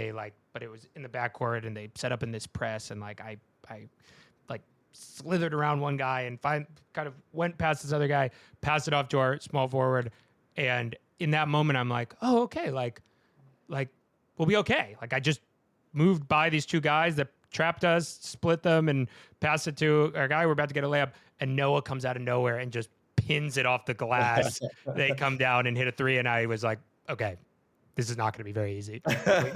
but it was in the backcourt, and they set up in this press, and like I like slithered around one guy and kind of went past this other guy, passed it off to our small forward, and in that moment I'm like, oh, okay, like we'll be okay. Like I just moved by these two guys that trapped us, split them, and passed it to our guy. We're about to get a layup, and Noah comes out of nowhere and just pins it off the glass. They come down and hit a three, and I was like, okay, this is not going to be very easy.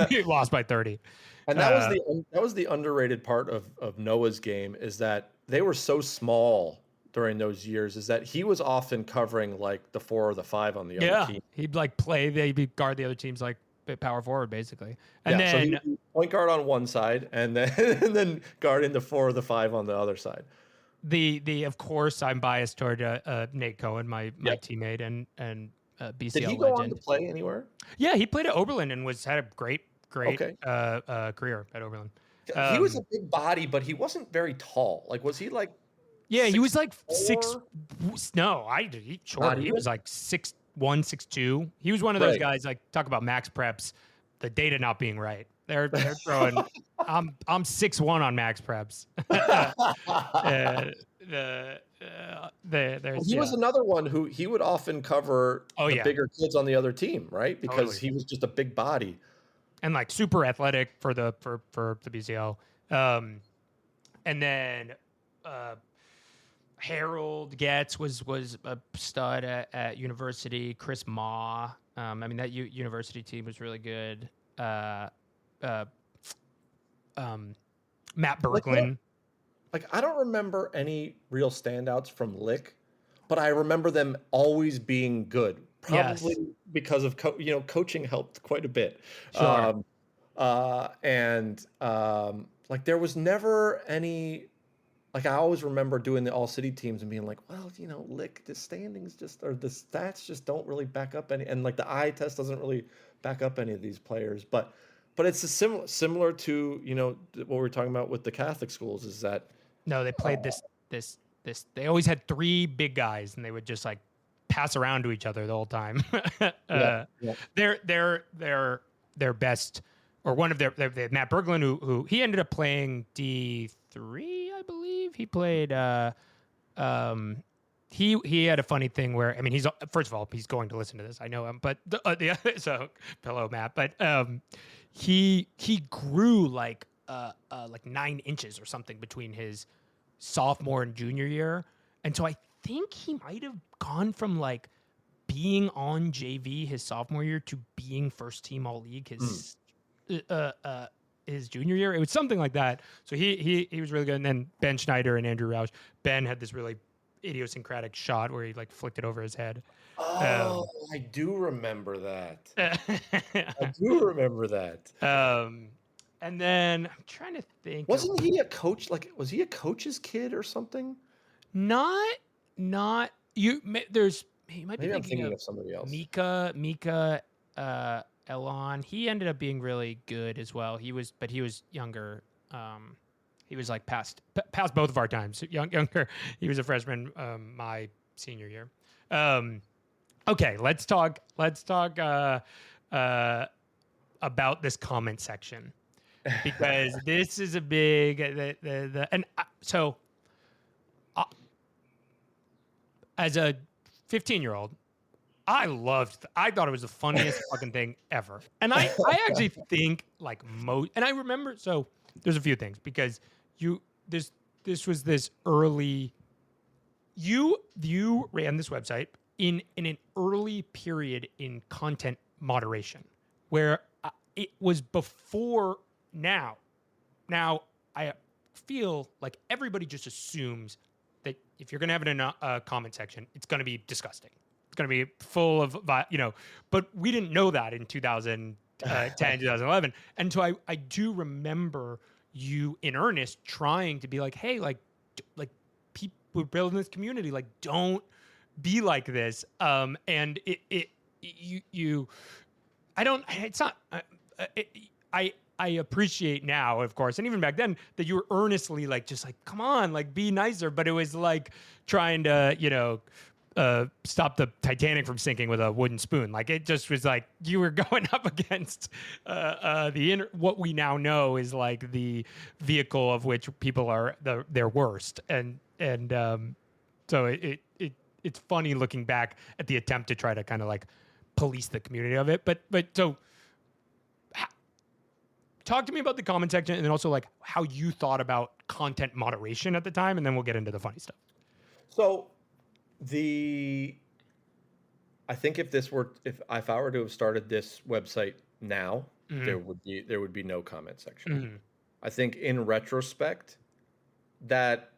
We lost by 30. And that was the underrated part of Noah's game, is that they were so small during those years, is that he was often covering like the 4 or the 5 on the other team. He'd like he'd guard the other team's like power forward basically. And then so he point guard on one side and then guarding the 4 or the 5 on the other side. The of course I'm biased toward Nate Cohen, my teammate and BCL Did he go on to play anywhere? Yeah, he played at Oberlin and had a great career at Oberlin. He was a big body, but he wasn't very tall. Like, was he like? Yeah, he was like 6. No, he short. He was like 6'1", 6'2". He was one of those guys. Like, talk about max preps, the data not being right. They're throwing. I'm 6'1" on max preps. He was another one who he would often cover the bigger kids on the other team, right? Because he was just a big body and like super athletic for the BCL. And then Harold Getz was a stud at university. Chris Ma. I mean, that university team was really good. Matt Berglund. Like, I don't remember any real standouts from Lick, but I remember them always being good. Probably because of coaching helped quite a bit. Sure. Like there was never any. Like I always remember doing the all city teams and being like, well, Lick, the standings or the stats just don't really back up any, and like the eye test doesn't really back up any of these players. But it's similar to what we were talking about with the Catholic schools, is that no, they played this. They always had 3 big guys, and they would just like pass around to each other the whole time. Their best, or one of their Matt Berglund, who he ended up playing D3, I believe. He played. He had a funny thing where, I mean, he's first of all, he's going to listen to this. I know him, but the other, so hello, Matt. But he grew like 9 inches or something between his sophomore and junior year, and so I think he might have gone from like being on JV his sophomore year to being first team all league his junior year. It was something like that. So he was really good. And then Ben Schneider and Andrew Roush. Ben had this really idiosyncratic shot where he like flicked it over his head. Oh, I do remember that. I do remember that. And then I'm trying to think. Wasn't he a coach? Like, was he a coach's kid or something? Not you. There's he might be thinking of somebody else. Mika Elon. He ended up being really good as well. He was younger. He was like past both of our times. Younger. He was a freshman my senior year. Okay, let's talk about this comment section, because this is a big so as a 15-year-old, I thought it was the funniest fucking thing ever. And I actually think like and I remember, so there's a few things, because this was this early, you ran this website in an early period in content moderation, where it was before now. Now I feel like everybody just assumes that if you're going to have it in a comment section, it's going to be disgusting. it's going to be full of, but we didn't know that in 2010, 2011. And so I do remember you in earnest trying to be like, hey, like people, we're building this community, like don't be like this. And you I don't, it's not, I appreciate now, of course, and even back then, that you were earnestly like, just like, come on, like, be nicer. But it was like trying to, stop the Titanic from sinking with a wooden spoon. Like, it just was like you were going up against what we now know is like the vehicle of which people are their worst, and so it's funny looking back at the attempt to try to kind of like police the community of it. But so talk to me about the comment section, and then also like how you thought about content moderation at the time, and then we'll get into the funny stuff. So I think if I were to have started this website now, there would be no comment section. I think in retrospect, that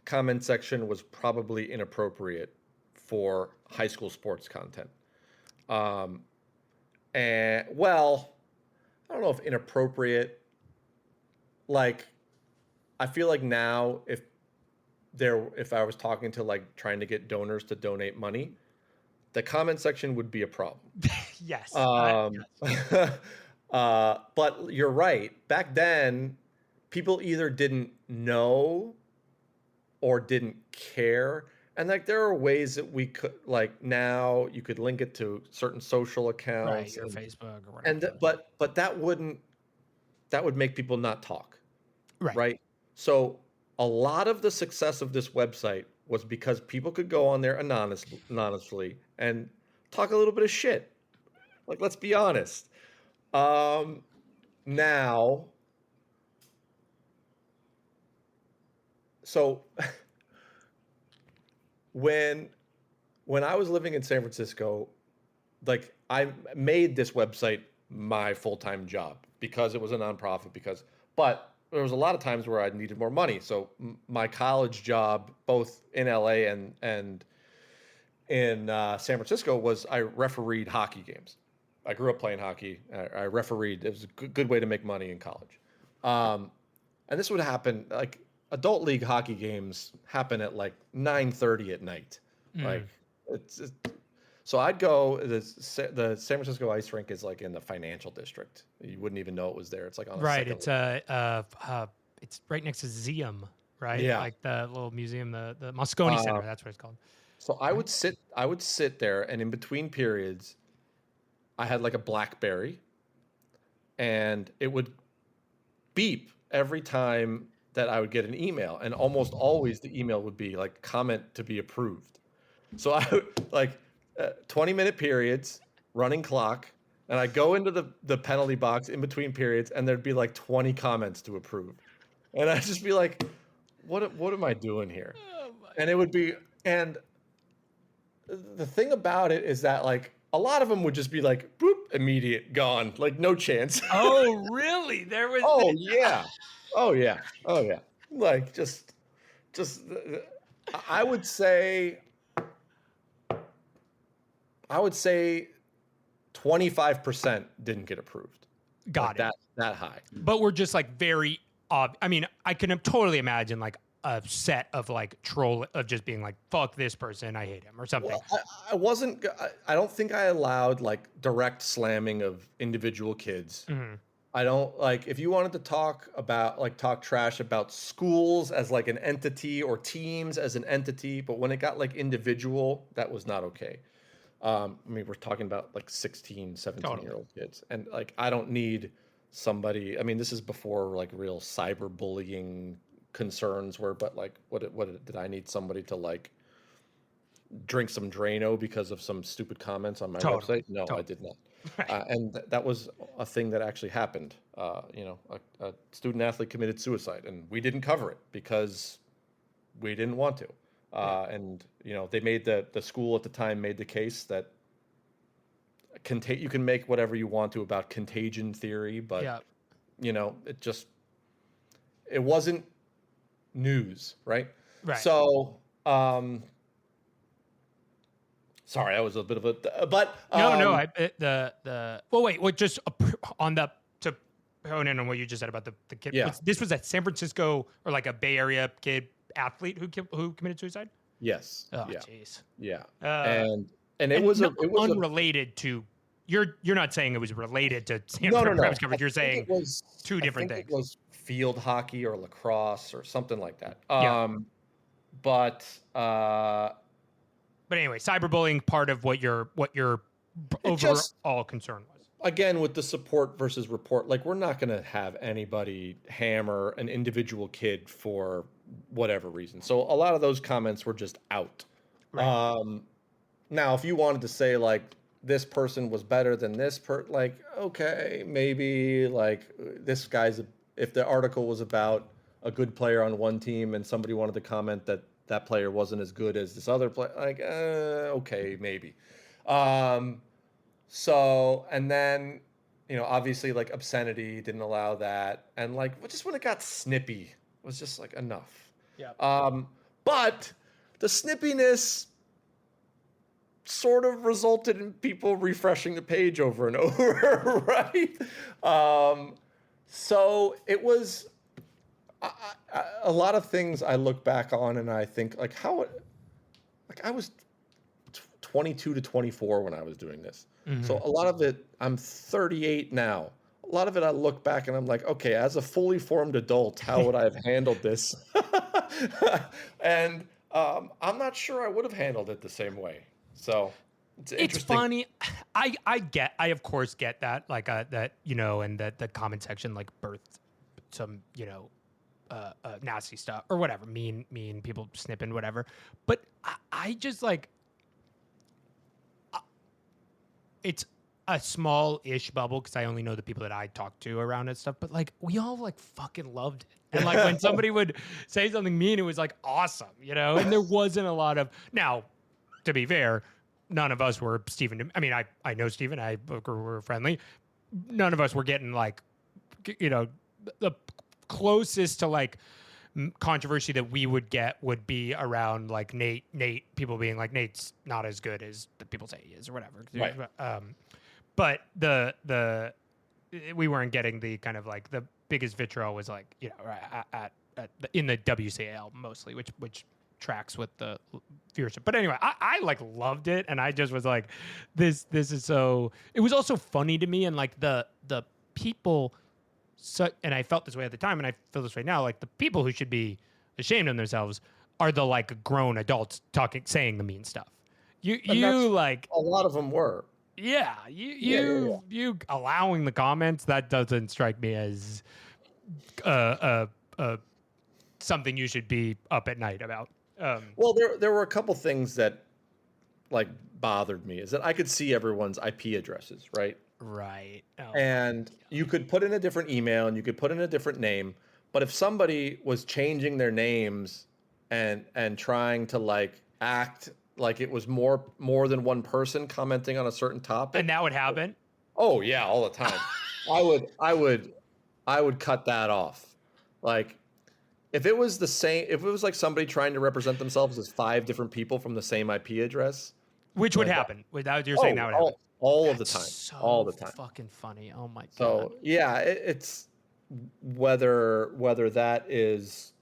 comment section was probably inappropriate for high school sports content. And well, I don't know if inappropriate. Like, I feel like now if I was talking to like trying to get donors to donate money, the comment section would be a problem. Yes. But you're right. Back then, people either didn't know or didn't care. And like there are ways that we could, like, now you could link it to certain social accounts, right, or Facebook or whatever. But that would make people not talk. Right. So a lot of the success of this website was because people could go on there anonymously and talk a little bit of shit. Like, let's be honest. Now, so when I was living in San Francisco, like, I made this website my full-time job because it was a nonprofit, but there was a lot of times where I needed more money. So my college job, both in LA and in San Francisco, was I refereed hockey games. I grew up playing hockey. I refereed. It was a good way to make money in college. And this would happen, like, adult league hockey games happen at like 9:30 at night. Like, so I'd go, the San Francisco ice rink is like in the financial district. You wouldn't even know it was there. It's like on right. It's it's right next to Zeum, right? Yeah. Like the little museum, the Moscone Center. That's what it's called. So I would sit there, and in between periods, I had like a BlackBerry, and it would beep every time that I would get an email, and almost always the email would be like, comment to be approved. So I would like 20-minute periods, running clock, and I go into the penalty box in between periods, and there'd be like 20 comments to approve, and I'd just be like, what am I doing here? And it would be, and the thing about it is that, like, a lot of them would just be like, boop, immediate, gone, like no chance. Oh, really? There was. Oh yeah. Like, just I would say 25% didn't get approved. Got like it. That high. But we're just like very I mean, I can totally imagine like a set of like troll of just being like, fuck this person, I hate him, or something. Well, I don't think I allowed like direct slamming of individual kids. I don't, like, if you wanted to talk trash about schools as like an entity or teams as an entity, but when it got like individual, that was not okay. I mean, we're talking about like 16, 17-year-old kids. And like, I don't need somebody, I mean, this is before like real cyberbullying concerns but like, what did I need somebody to like drink some Drano because of some stupid comments on my website? No, I did not. Right. And that was a thing that actually happened. A student athlete committed suicide, and we didn't cover it because we didn't want to. And they made the school at the time made the case that you can make whatever you want to about contagion theory, but it wasn't news, right? Right. So Sorry, that was a bit of a, but no. Well, wait. What just on the to hone in on what you just said about the kid? Yeah. This was a San Francisco or like a Bay Area kid athlete who committed suicide. Yes. Oh, yeah. jeez. Yeah. And it was unrelated to. You're not saying it was related to no. premise coverage. You're saying it was two different things. It was field hockey or lacrosse or something like that. Yeah. But anyway, cyberbullying part of what your overall concern was. Again, with the support versus report, like we're not going to have anybody hammer an individual kid for whatever reason. So a lot of those comments were just out. Right. Now, if you wanted to say like this person was better than this like, okay, maybe like this guy's, if the article was about a good player on one team and somebody wanted to comment that that player wasn't as good as this other player, like, okay, maybe. So, and then, obviously like obscenity didn't allow that. And like, just when it got snippy was just like enough. Yeah. But the snippiness sort of resulted in people refreshing the page over and over, right? So it was a lot of things I look back on and I think like I was 22 to 24 when I was doing this. Mm-hmm. So a lot of it, I'm 38 now. A lot of it I look back and I'm like, okay, as a fully formed adult, how would I have handled this? And I'm not sure I would have handled it the same way. So it's funny. I of course get that, like that, and that the comment section like birthed some, nasty stuff or whatever, mean people snipping, whatever. But I just like, it's a small-ish bubble because I only know the people that I talk to around and stuff. But like, we all like fucking loved it. And like when somebody would say something mean, it was like awesome, And there wasn't a lot of, now, to be fair, none of us were Stephen. I mean, I know Stephen. We're friendly. None of us were getting like, the closest to like controversy that we would get would be around like Nate, people being like, Nate's not as good as the people say he is or whatever. Right. But we weren't getting the kind of like the biggest vitriol was like, in the WCAL mostly, which tracks with the viewership. But anyway, I like loved it. And I just was like, this is so, it was also funny to me. And like the people, and I felt this way at the time, and I feel this way now. Like the people who should be ashamed of themselves are the like grown adults saying the mean stuff. You like a lot of them were. Yeah, you allowing the comments, that doesn't strike me as something you should be up at night about. Well, there were a couple things that like bothered me. Is that I could see everyone's IP addresses, right? Right. Oh, and you could put in a different email and you could put in a different name. But if somebody was changing their names and trying to like act like it was more than one person commenting on a certain topic, and that would happen. Oh yeah, all the time. I would cut that off. Like if it was the same, if it was like somebody trying to represent themselves as 5 different people from the same IP address, which would happen. Without you're saying that would happen. All of the time. So all the time. Fucking funny. Oh my god. So yeah, it's whether that is,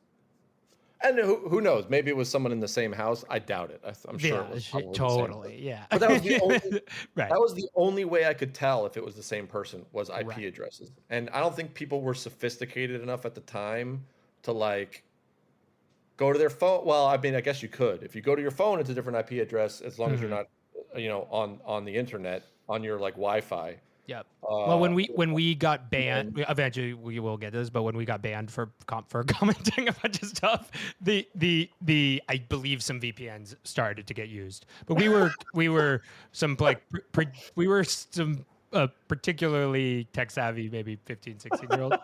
and who knows? Maybe it was someone in the same house. I doubt it. I'm sure it was totally. Yeah. But that was the only. Right. That was the only way I could tell if it was the same person was IP addresses, and I don't think people were sophisticated enough at the time to like go to their phone. Well, I mean, I guess you could. If you go to your phone, it's a different IP address as long as you're not, on the internet on your like Wi-Fi. Yep. Well, when we got banned, eventually we will get this, but when we got banned for commenting a bunch of stuff, the I believe some VPNs started to get used, but we were some like we were some particularly tech savvy, maybe 15, 16-year-old.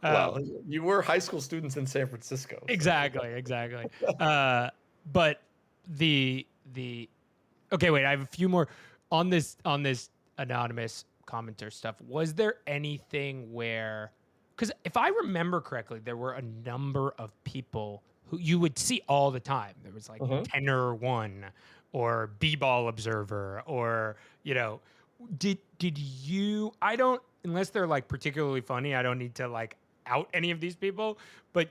Well, you were high school students in San Francisco. So. Exactly. But okay, wait, I have a few more on this anonymous commenter stuff. Was there anything where, because if I remember correctly, there were a number of people who you would see all the time. There was like Tenor One, or B-ball observer, or did you? I don't, unless they're like particularly funny, I don't need to like out any of these people. But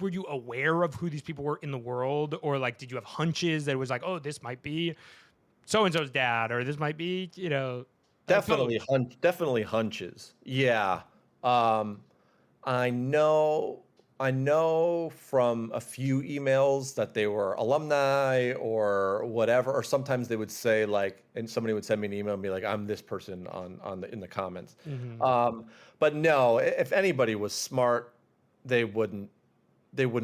were you aware of who these people were in the world, or like did you have hunches that it was like, oh, this might be so and so's dad, or this might be definitely hunches. Yeah. I know from a few emails that they were alumni or whatever, or sometimes they would say like, and somebody would send me an email and be like, I'm this person in the comments. But no, if anybody was smart, they wouldn't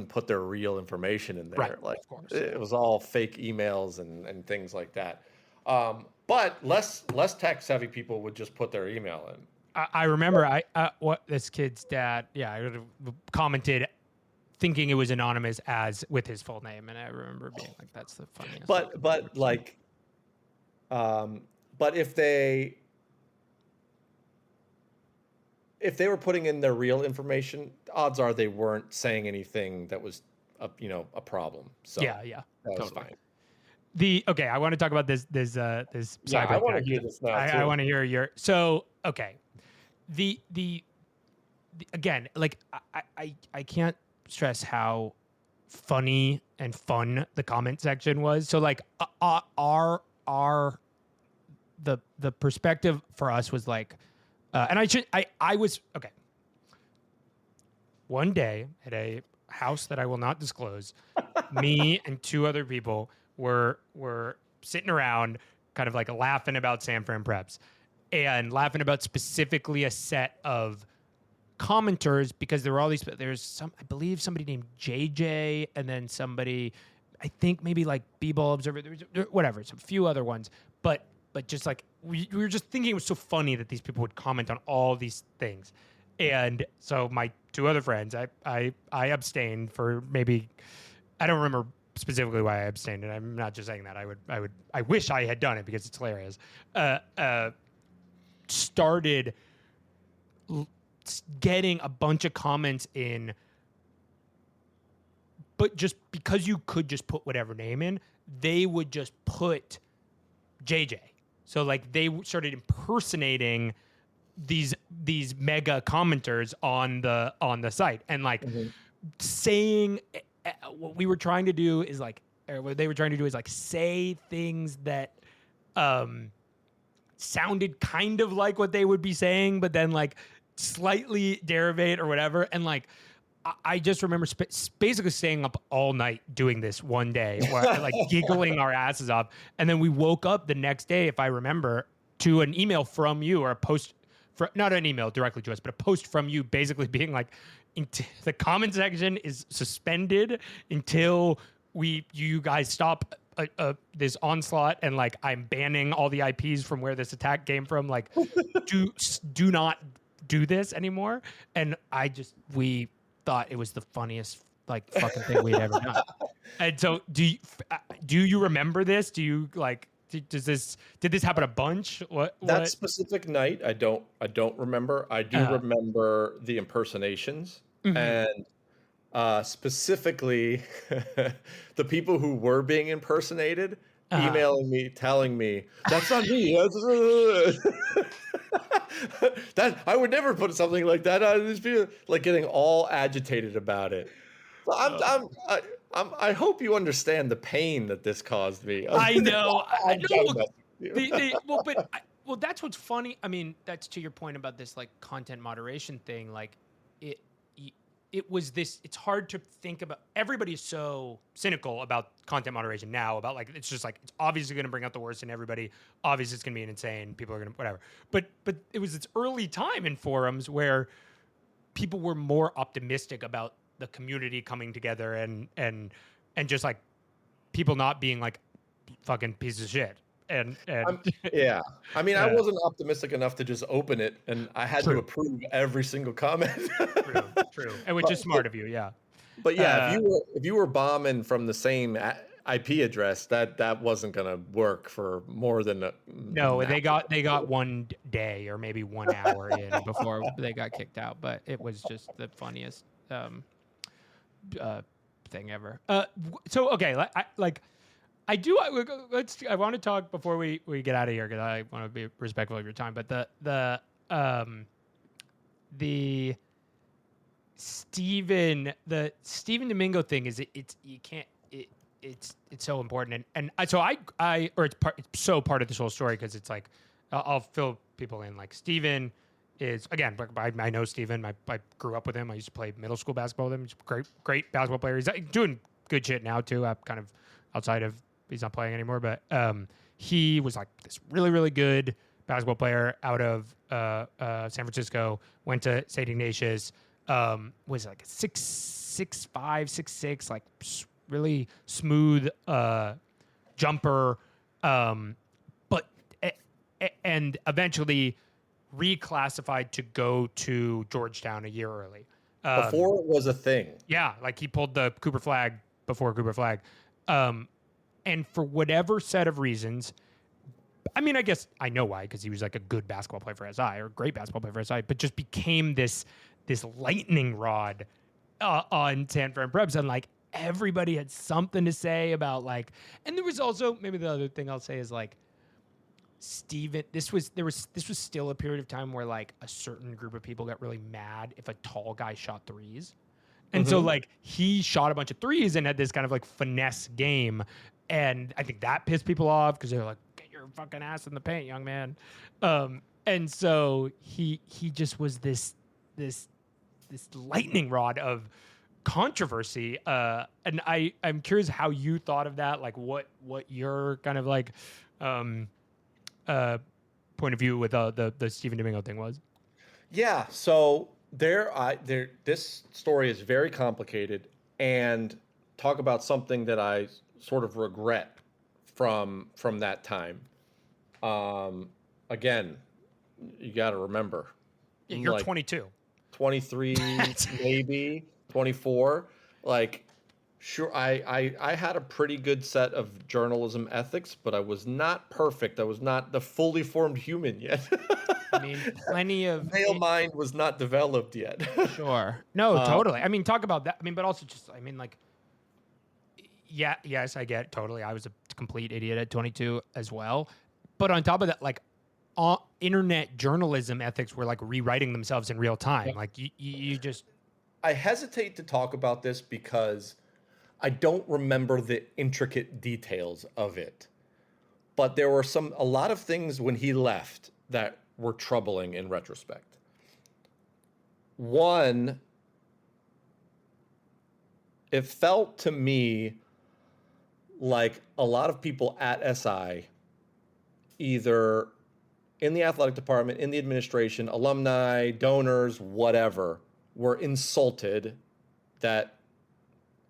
put their real information in there. Right, like of course. It was all fake emails and things like that. But less tech savvy people would just put their email in. I remember what this kid's dad, commented thinking it was anonymous as with his full name, and I remember being like, "That's the funniest." But if they were putting in their real information, odds are they weren't saying anything that was a problem. So yeah, that was fine. I want to talk about this Yeah, I want to hear this now too. I want to hear your the again, like I can't stress how funny and fun the comment section was. So like our the perspective for us was like, and I was okay. One day at a house that I will not disclose, me and two other people were sitting around kind of like laughing about San Fran Preps and laughing about specifically a set of commenters, because there were all these, I believe somebody named JJ, and then somebody, I think maybe like B-ball observer, whatever, some few other ones, but just like we were just thinking it was so funny that these people would comment on all these things. And so my two other friends, I abstained for maybe, I don't remember specifically why I abstained, and I'm not just saying that. I wish I had done it because it's hilarious. Started getting a bunch of comments in, but just because you could just put whatever name in, they would just put JJ. So like they started impersonating these mega commenters on the site, and like saying what we were trying to do is like, or what they were trying to do is like say things that sounded kind of like what they would be saying, but then like slightly derivate or whatever. And like I just remember basically staying up all night doing this one day, like giggling our asses off. And then we woke up the next day, if I remember, to an email from you, or a post, not an email directly to us, but a post from you basically being like, the comment section is suspended until you guys stop this onslaught, and like I'm banning all the IPs from where this attack came from. Like, do not do this anymore. And we thought it was the funniest like fucking thing we'd ever done. And so, do you remember this? Do you like? Did this happen a bunch? That specific night, I don't remember. I do remember the impersonations, and specifically the people who were being impersonated emailing me, telling me that's not me. That I would never put something like that on these people, like getting all agitated about it. I hope you understand the pain that this caused me. I know. Well, that's what's funny. I mean, that's to your point about this like content moderation thing. Like it was this. It's hard to think about. Everybody is so cynical about content moderation now. About like it's just like it's obviously going to bring out the worst in everybody. Obviously, it's going to be insane. People are going to whatever. But it was this early time in forums where people were more optimistic about the community coming together and just like people not being like fucking pieces of shit. And yeah, I mean, I wasn't optimistic enough to just open it, and I had to approve every single comment. True, and which is smart of you, yeah. But yeah, if you were bombing from the same IP address, that wasn't gonna work for more than no. They got 1 day or maybe 1 hour in before they got kicked out. But it was just the funniest thing ever. So okay, I do. I want to talk before we get out of here because I want to be respectful of your time. But the Stephen Domingo thing is it's you can't it's so important it's so part of this whole story because it's like I'll fill people in. Like Stephen is again, I know Stephen. I grew up with him. I used to play middle school basketball with him. He's a great basketball player. He's doing good shit now too. I'm kind of outside of he's not playing anymore, but he was like this really good basketball player out of San Francisco. Went to St. Ignatius. Was like a 6'5", 6'6", like really smooth jumper. But and eventually reclassified to go to Georgetown a year early. Before it was a thing. Yeah, like he pulled the Cooper flag before Cooper flag. And for whatever set of reasons, I mean, I guess I know why, because he was like a good basketball player for SI or a great basketball player for SI, but just became this lightning rod on San Fran Preps. And like everybody had something to say about like, and there was also, maybe the other thing I'll say is like, Steven, this was still a period of time where like a certain group of people got really mad if a tall guy shot threes. And so like he shot a bunch of threes and had this kind of like finesse game. And I think that pissed people off because they were like, get your fucking ass in the paint, young man. And so he just was this lightning rod of controversy. And I'm curious how you thought of that, like what your kind of like point of view with the Stephen Domingo thing was. Yeah, so this story is very complicated, and talk about something that I sort of regret from that time. Again, you got to remember, you're like 22, 23, maybe 24. Like, sure, I had a pretty good set of journalism ethics, but I was not perfect. I was not the fully formed human yet. I mean, plenty of male mind was not developed yet. Sure. No, totally. I mean, talk about that. I mean, but also just, I mean, like, yeah, yes, I get it, totally. I was a complete idiot at 22 as well. But on top of that, like, internet journalism ethics were like rewriting themselves in real time. Yeah. Like, you just. I hesitate to talk about this because I don't remember the intricate details of it. But there were a lot of things when he left that were troubling in retrospect. One, it felt to me like a lot of people at SI, either in the athletic department, in the administration, alumni, donors, whatever, were insulted that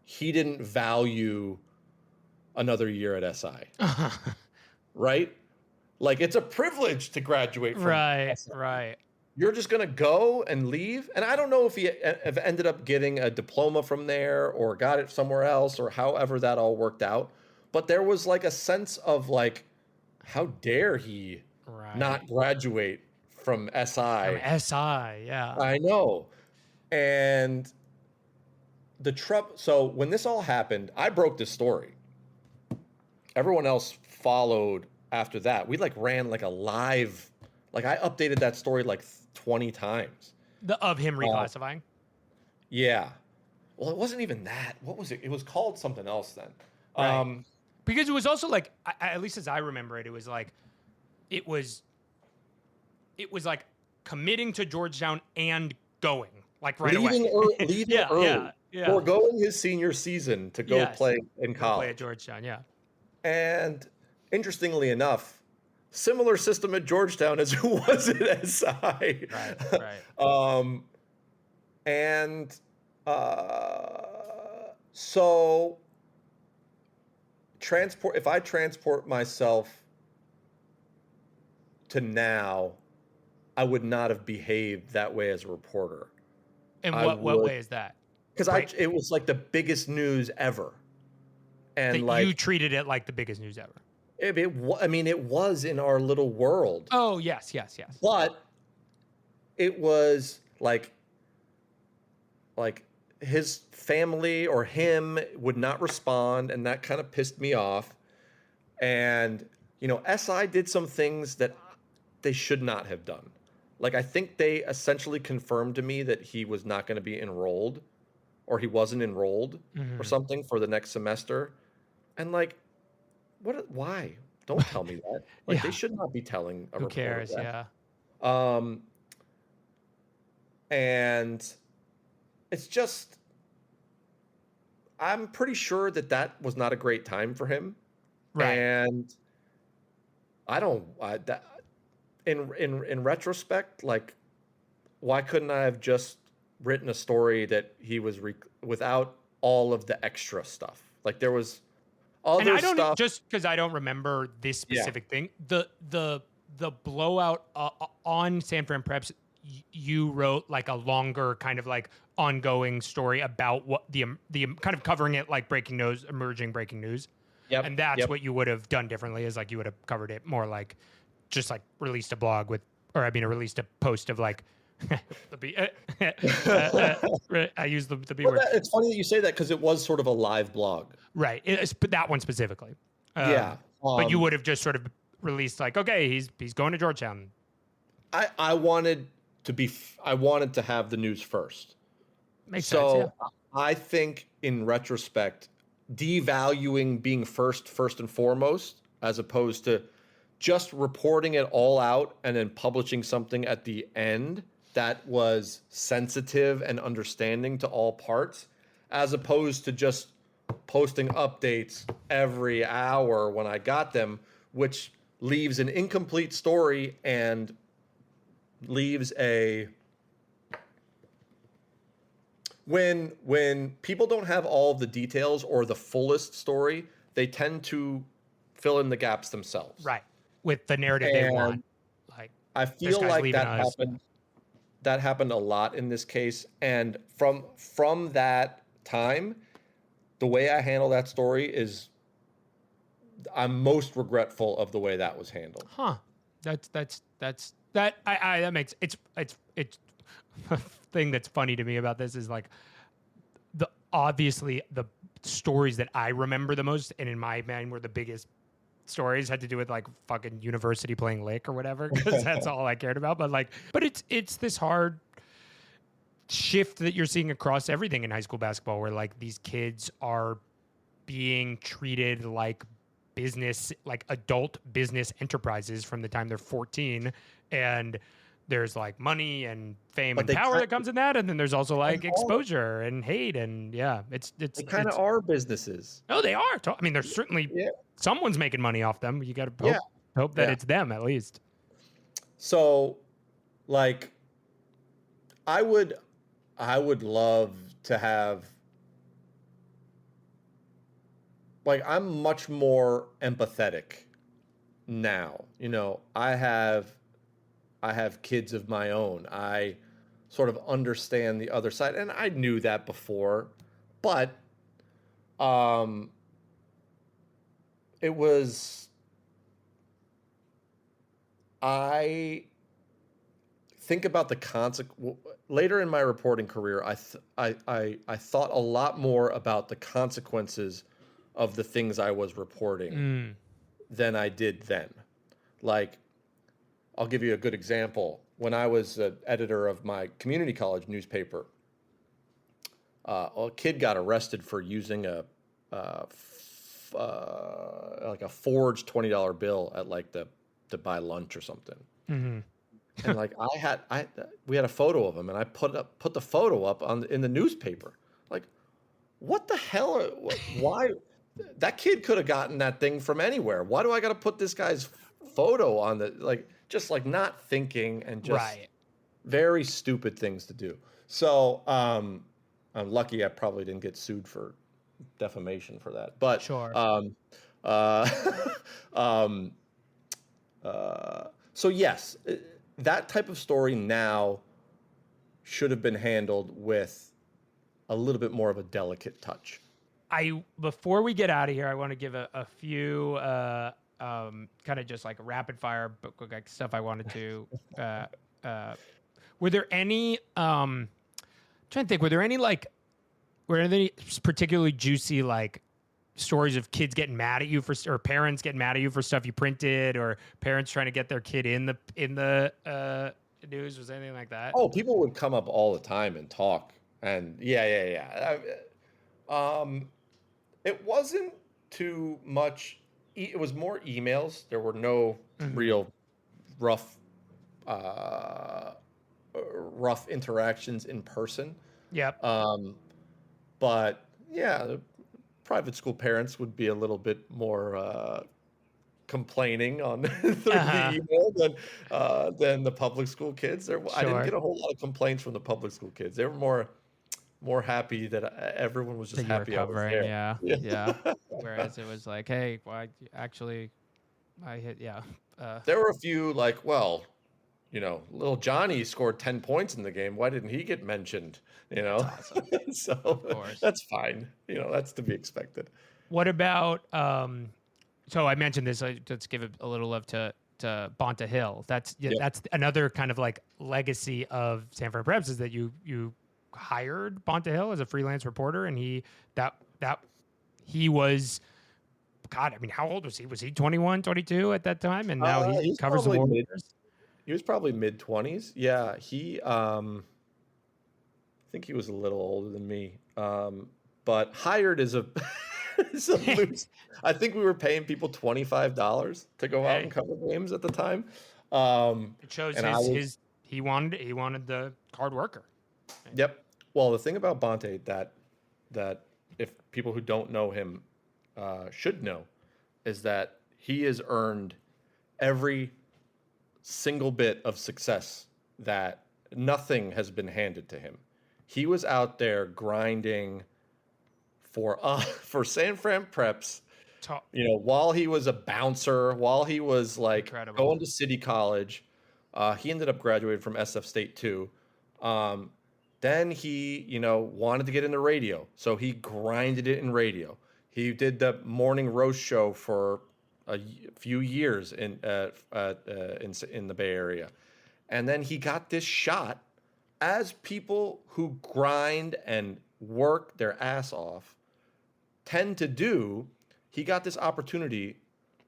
he didn't value another year at SI. Right? Like, it's a privilege to graduate from SI. Right. You're just going to go and leave? And I don't know if he ended up getting a diploma from there or got it somewhere else or however that all worked out. But there was like a sense of like, how dare he not graduate from SI? From SI, yeah. I know. And so when this all happened, I broke this story. Everyone else followed after that. We like ran like a live, like I updated that story like 20 times. Of him reclassifying? Yeah. Well, it wasn't even that. What was it? It was called something else then. Right. Because it was also like, at least as I remember it, it was like committing to Georgetown and going like right leaving away. Leaving early. Yeah. Foregoing his senior season to go play in college. Play at Georgetown, yeah. And interestingly enough, similar system at Georgetown as it was at SI. Right. So if I transport myself to now, I would not have behaved that way as a reporter. And what way is that? Because it was like the biggest news ever. And that like you treated it like the biggest news ever. It was in our little world. Oh, yes. But it was like his family or him would not respond, and that kind of pissed me off. And, SI did some things that they should not have done. Like, I think they essentially confirmed to me that he was not going to be enrolled, or he wasn't enrolled or something for the next semester. And like, why? Don't tell me that. Like, they should not be telling a Who reporter cares? that. Yeah. And it's just, I'm pretty sure that was not a great time for him. Right. And in retrospect, like, why couldn't I have just written a story that he was without all of the extra stuff? Like, there was other and I don't stuff. just because I don't remember this specific thing. The blowout on San Fran Preps, you wrote like a longer kind of like ongoing story about what the kind of covering it like emerging breaking news. Yep. And that's what you would have done differently, is like you would have covered it more like just like released a blog released a post of like I use the B word. It's funny that you say that, because it was sort of a live blog. Right. But that one specifically. Yeah. But you would have just sort of released like, okay, he's going to Georgetown. I wanted to have the news first. Makes sense. Yeah. I think in retrospect, devaluing being first and foremost, as opposed to just reporting it all out and then publishing something at the end that was sensitive and understanding to all parts, as opposed to just posting updates every hour when I got them, which leaves an incomplete story and leaves when people don't have all of the details or the fullest story, they tend to fill in the gaps themselves. Right. With the narrative they want. Like, I feel like that happened a lot in this case. And from that time, the way I handle that story is I'm most regretful of the way that was handled. Huh. That makes it's thing that's funny to me about this is like obviously the stories that I remember the most and in my mind were the biggest stories had to do with like fucking university playing lick or whatever, because that's all I cared about. But it's this hard shift that you're seeing across everything in high school basketball, where like these kids are being treated like business, like adult business enterprises from the time they're 14, and there's like money and fame and power that comes in that, and then there's also like exposure and hate, and they kind of are businesses. Oh, they are. I mean, there's certainly someone's making money off them. You got to hope that it's them at least. So, like, I would love to have, like, I'm much more empathetic now. I have kids of my own. I sort of understand the other side, and I knew that before, but it was, I think about the consequence. Later in my reporting career, I thought a lot more about the consequences of the things I was reporting than I did then. Like, I'll give you a good example. When I was an editor of my community college newspaper, a kid got arrested for using a forged $20 bill at like to buy lunch or something. Mm-hmm. And like we had a photo of him, and I put the photo up in the newspaper. Like, what the hell? Why? That kid could have gotten that thing from anywhere. Why do I got to put this guy's photo on the, like, just like not thinking and just very stupid things to do. So I'm lucky I probably didn't get sued for defamation for that. But sure. So yes, that type of story now should have been handled with a little bit more of a delicate touch. Before we get out of here, I want to give a few kind of just like rapid fire like stuff I wanted to. Were there any? I'm trying to think. Were there any particularly juicy like stories of kids getting mad at you or parents getting mad at you for stuff you printed, or parents trying to get their kid in the news? Was anything like that? Oh, people would come up all the time and talk, and yeah. It wasn't too much. It was more emails. There were no real rough interactions in person. Yep. But yeah, the private school parents would be a little bit more complaining on through the email than the public school kids. I didn't get a whole lot of complaints from the public school kids. They were more happy that everyone was just that you were happy I was covering. there. Yeah. Whereas it was like, hey, well, I hit. There were a few like, well, little Johnny scored 10 points in the game. Why didn't he get mentioned? That's awesome. So Of course. that's fine. That's to be expected. What about so I mentioned this, let's give a little love to Bonta Hill. That's another kind of like legacy of Sanford Preps, is that you hired Bonta Hill as a freelance reporter, and he was, God, I mean, how old was he? Was he 21, 22 at that time? And now he covers the Warriors. He was probably mid-20s. Yeah, I think he was a little older than me. But hired is a loose. I think we were paying people $25 to go out and cover games at the time. It shows he wanted the hard worker. Yep. Well, the thing about Bonte that if people who don't know him should know is that he has earned every single bit of success that nothing has been handed to him. He was out there grinding for San Fran Preps, while he was a bouncer, while he was like going to City College. He ended up graduating from SF State too. Then he, wanted to get into radio, so he grinded it in radio. He did the morning roast show for a few years in the Bay Area, and then he got this shot. As people who grind and work their ass off tend to do, he got this opportunity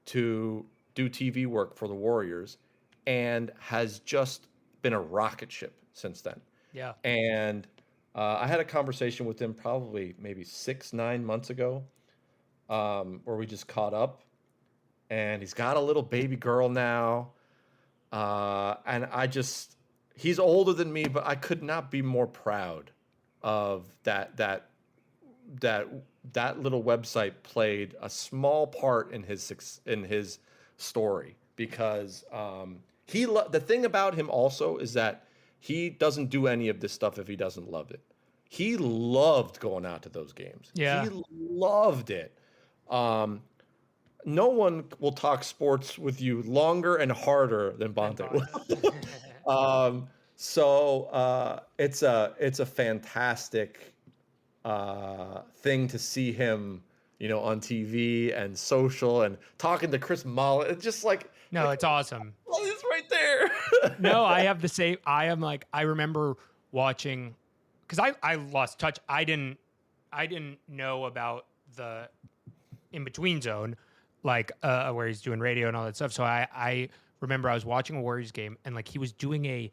to do TV work for the Warriors, and has just been a rocket ship since then. Yeah. And I had a conversation with him probably maybe 6-9 months ago, where we just caught up, and he's got a little baby girl now. And he's older than me, but I could not be more proud of that little website played a small part in his story, because the thing about him also is that he doesn't do any of this stuff if he doesn't love it. He loved going out to those games. Yeah. He loved it. No one will talk sports with you longer and harder than Bonte will. So it's a fantastic thing to see him, on TV and social and talking to Chris Mullen. It's just like, no, it's awesome. Oh, it's right there. No, I have the same. I remember watching, because I lost touch. I didn't know about the in between zone, like where he's doing radio and all that stuff. So I remember I was watching a Warriors game, and like he was doing a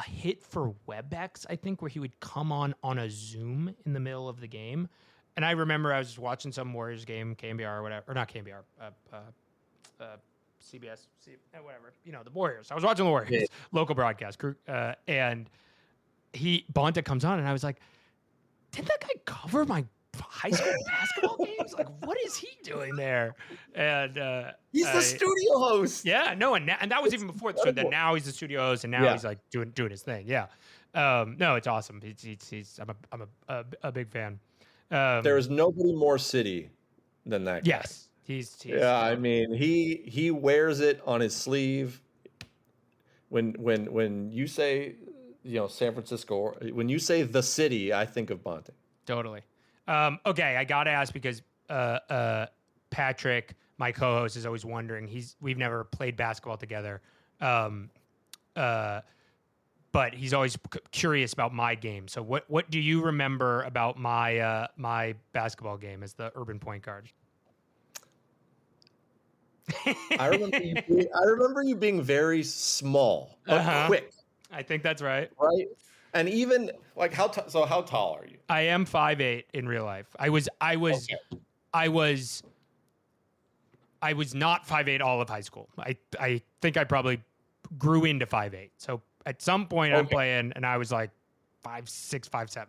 hit for WebEx, I think, where he would come on a Zoom in the middle of the game. And I remember I was watching some Warriors game, KNBR or whatever, or not KNBR, CBS, whatever, the Warriors. I was watching the Warriors, local broadcast crew, and Bonta comes on, and I was like, did that guy cover my high school basketball games? Like, what is he doing there? And he's the studio host. Yeah, no, and that was even before. So then now he's the studio host, and now he's like doing his thing. Yeah, no, it's awesome. I'm a big fan. There is nobody more city than that guy. Yes, he's I mean, he wears it on his sleeve. When you say, San Francisco, when you say the city, I think of Bonte. Totally. Okay, I gotta ask, because Patrick, my co-host, is always wondering. We've never played basketball together. but he's always curious about my game. So what do you remember about my my basketball game as the urban point guard? I remember you being very small but quick. I think that's right. Right, and even like how tall are you? I am 5'8" in real life. I was not 5'8" all of high school. I think I probably grew into 5'8". So at some point I'm playing and I was like 5'6", 5'7".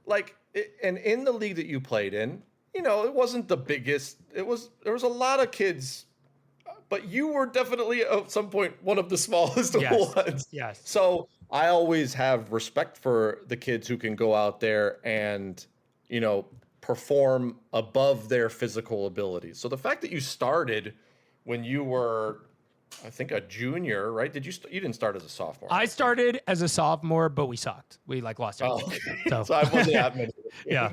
Like, and in the league that you played in, you know, it wasn't the biggest. There was a lot of kids, but you were definitely at some point one of the smallest ones. Yes. So I always have respect for the kids who can go out there and, you know, perform above their physical abilities. So the fact that you started when you were, I think, a junior, right? You didn't start as a sophomore? I started as a sophomore, but we sucked. We like lost everything. So I wasn't that many. Yeah.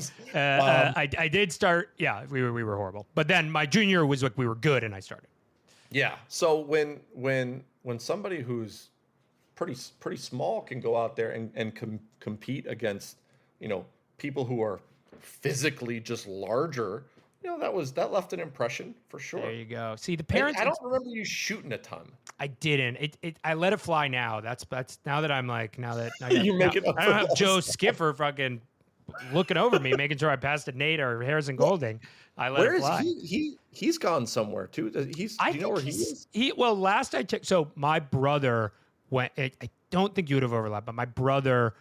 I did start. Yeah, we were horrible. But then my junior was like we were good, and I started. Yeah. So when somebody who's pretty small can go out there and compete against, you know, people who are physically just larger, you know, that left an impression for sure. There you go. See, the parents. I don't remember you shooting a ton. I didn't. I let it fly now. That's now that I'm like You make it up I don't have Joe Skiffer fucking looking over me, making sure I passed to Nate or Harrison Golding. I let it fly. He's gone somewhere too. Do you know where he is? Well, last I checked, so my brother went. I don't think you would have overlapped, but my brother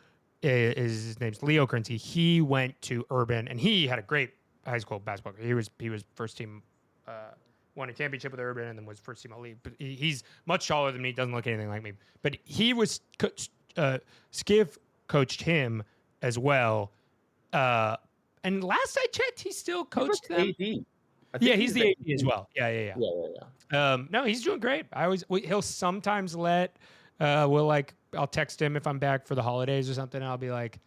his name's Leo Kernsky. He went to Urban, and he had a great high school basketball career. He was first team, won a championship with Urban, and then was first team all league. But he's much taller than me. Doesn't look anything like me. But he was Skiff coached him as well. And last I checked, he still coached them. Yeah, he's the AD as well. Yeah. No, he's doing great. He'll sometimes I'll text him if I'm back for the holidays or something. And I'll be like,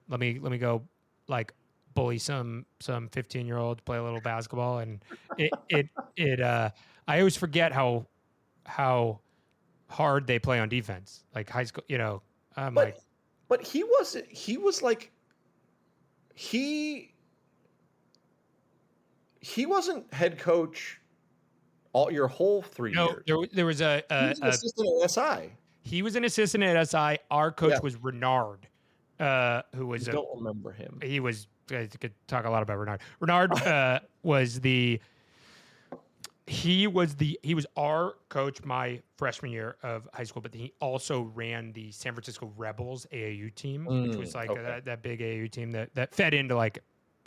let me go like bully some 15-year-old, play a little basketball. And I always forget how hard they play on defense. Like high school, you know, but he wasn't head coach all your whole 3 years. No, there was he was an assistant at SI. He was an assistant at SI. Our coach was Renard, who was. I don't remember him. He was. I could talk a lot about Renard. Renard he was our coach my freshman year of high school, but he also ran the San Francisco Rebels AAU team, which was like that big AAU team that fed into like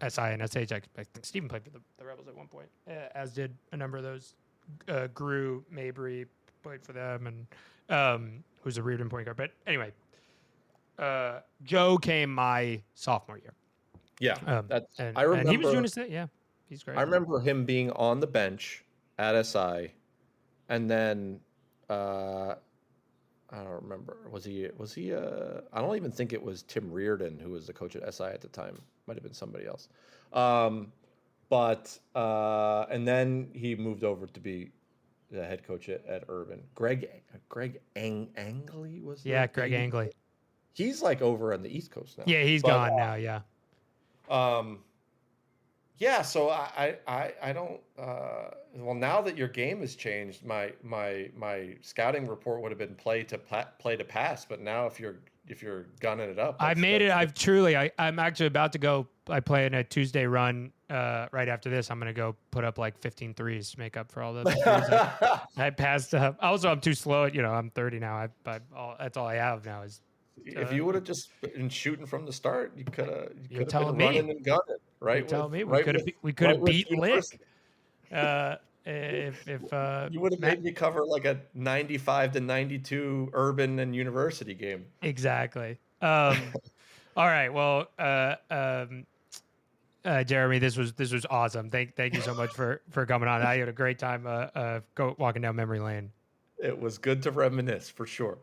SI and SH. I think Steven played for the Rebels at one point, as did a number of those. Grew Mabry played for them, and who's a Reardon point guard. But anyway, Joe came my sophomore year. Yeah, I remember. And he was doing his thing. Yeah, he's great. I remember him being on the bench at SI, and then I don't remember. Was he? I don't even think it was Tim Reardon who was the coach at SI at the time. Might have been somebody else. But and then he moved over to be the head coach at Urban. Greg Angley was. Yeah, Greg Angley. He's like over on the East Coast now. Yeah, he's gone now. Yeah. Yeah, so I don't. Well, now that your game has changed, my scouting report would have been play to pass. But now if you're gunning it up, I'm actually about to go. I play in a Tuesday run right after this. I'm going to go put up like 15 threes to make up for all the threes I passed up. Also, I'm too slow. I'm 30 now. That's all I have now is. If you would have just been shooting from the start, you could have been me. running and gunning, right? You're telling me we could have beat Lick. If you would have made me cover like a 95 to 92 Urban and University game. Exactly. All right. Well, Jeremy, this was awesome. Thank you so much for coming on. I had a great time walking down memory lane. It was good to reminisce for sure.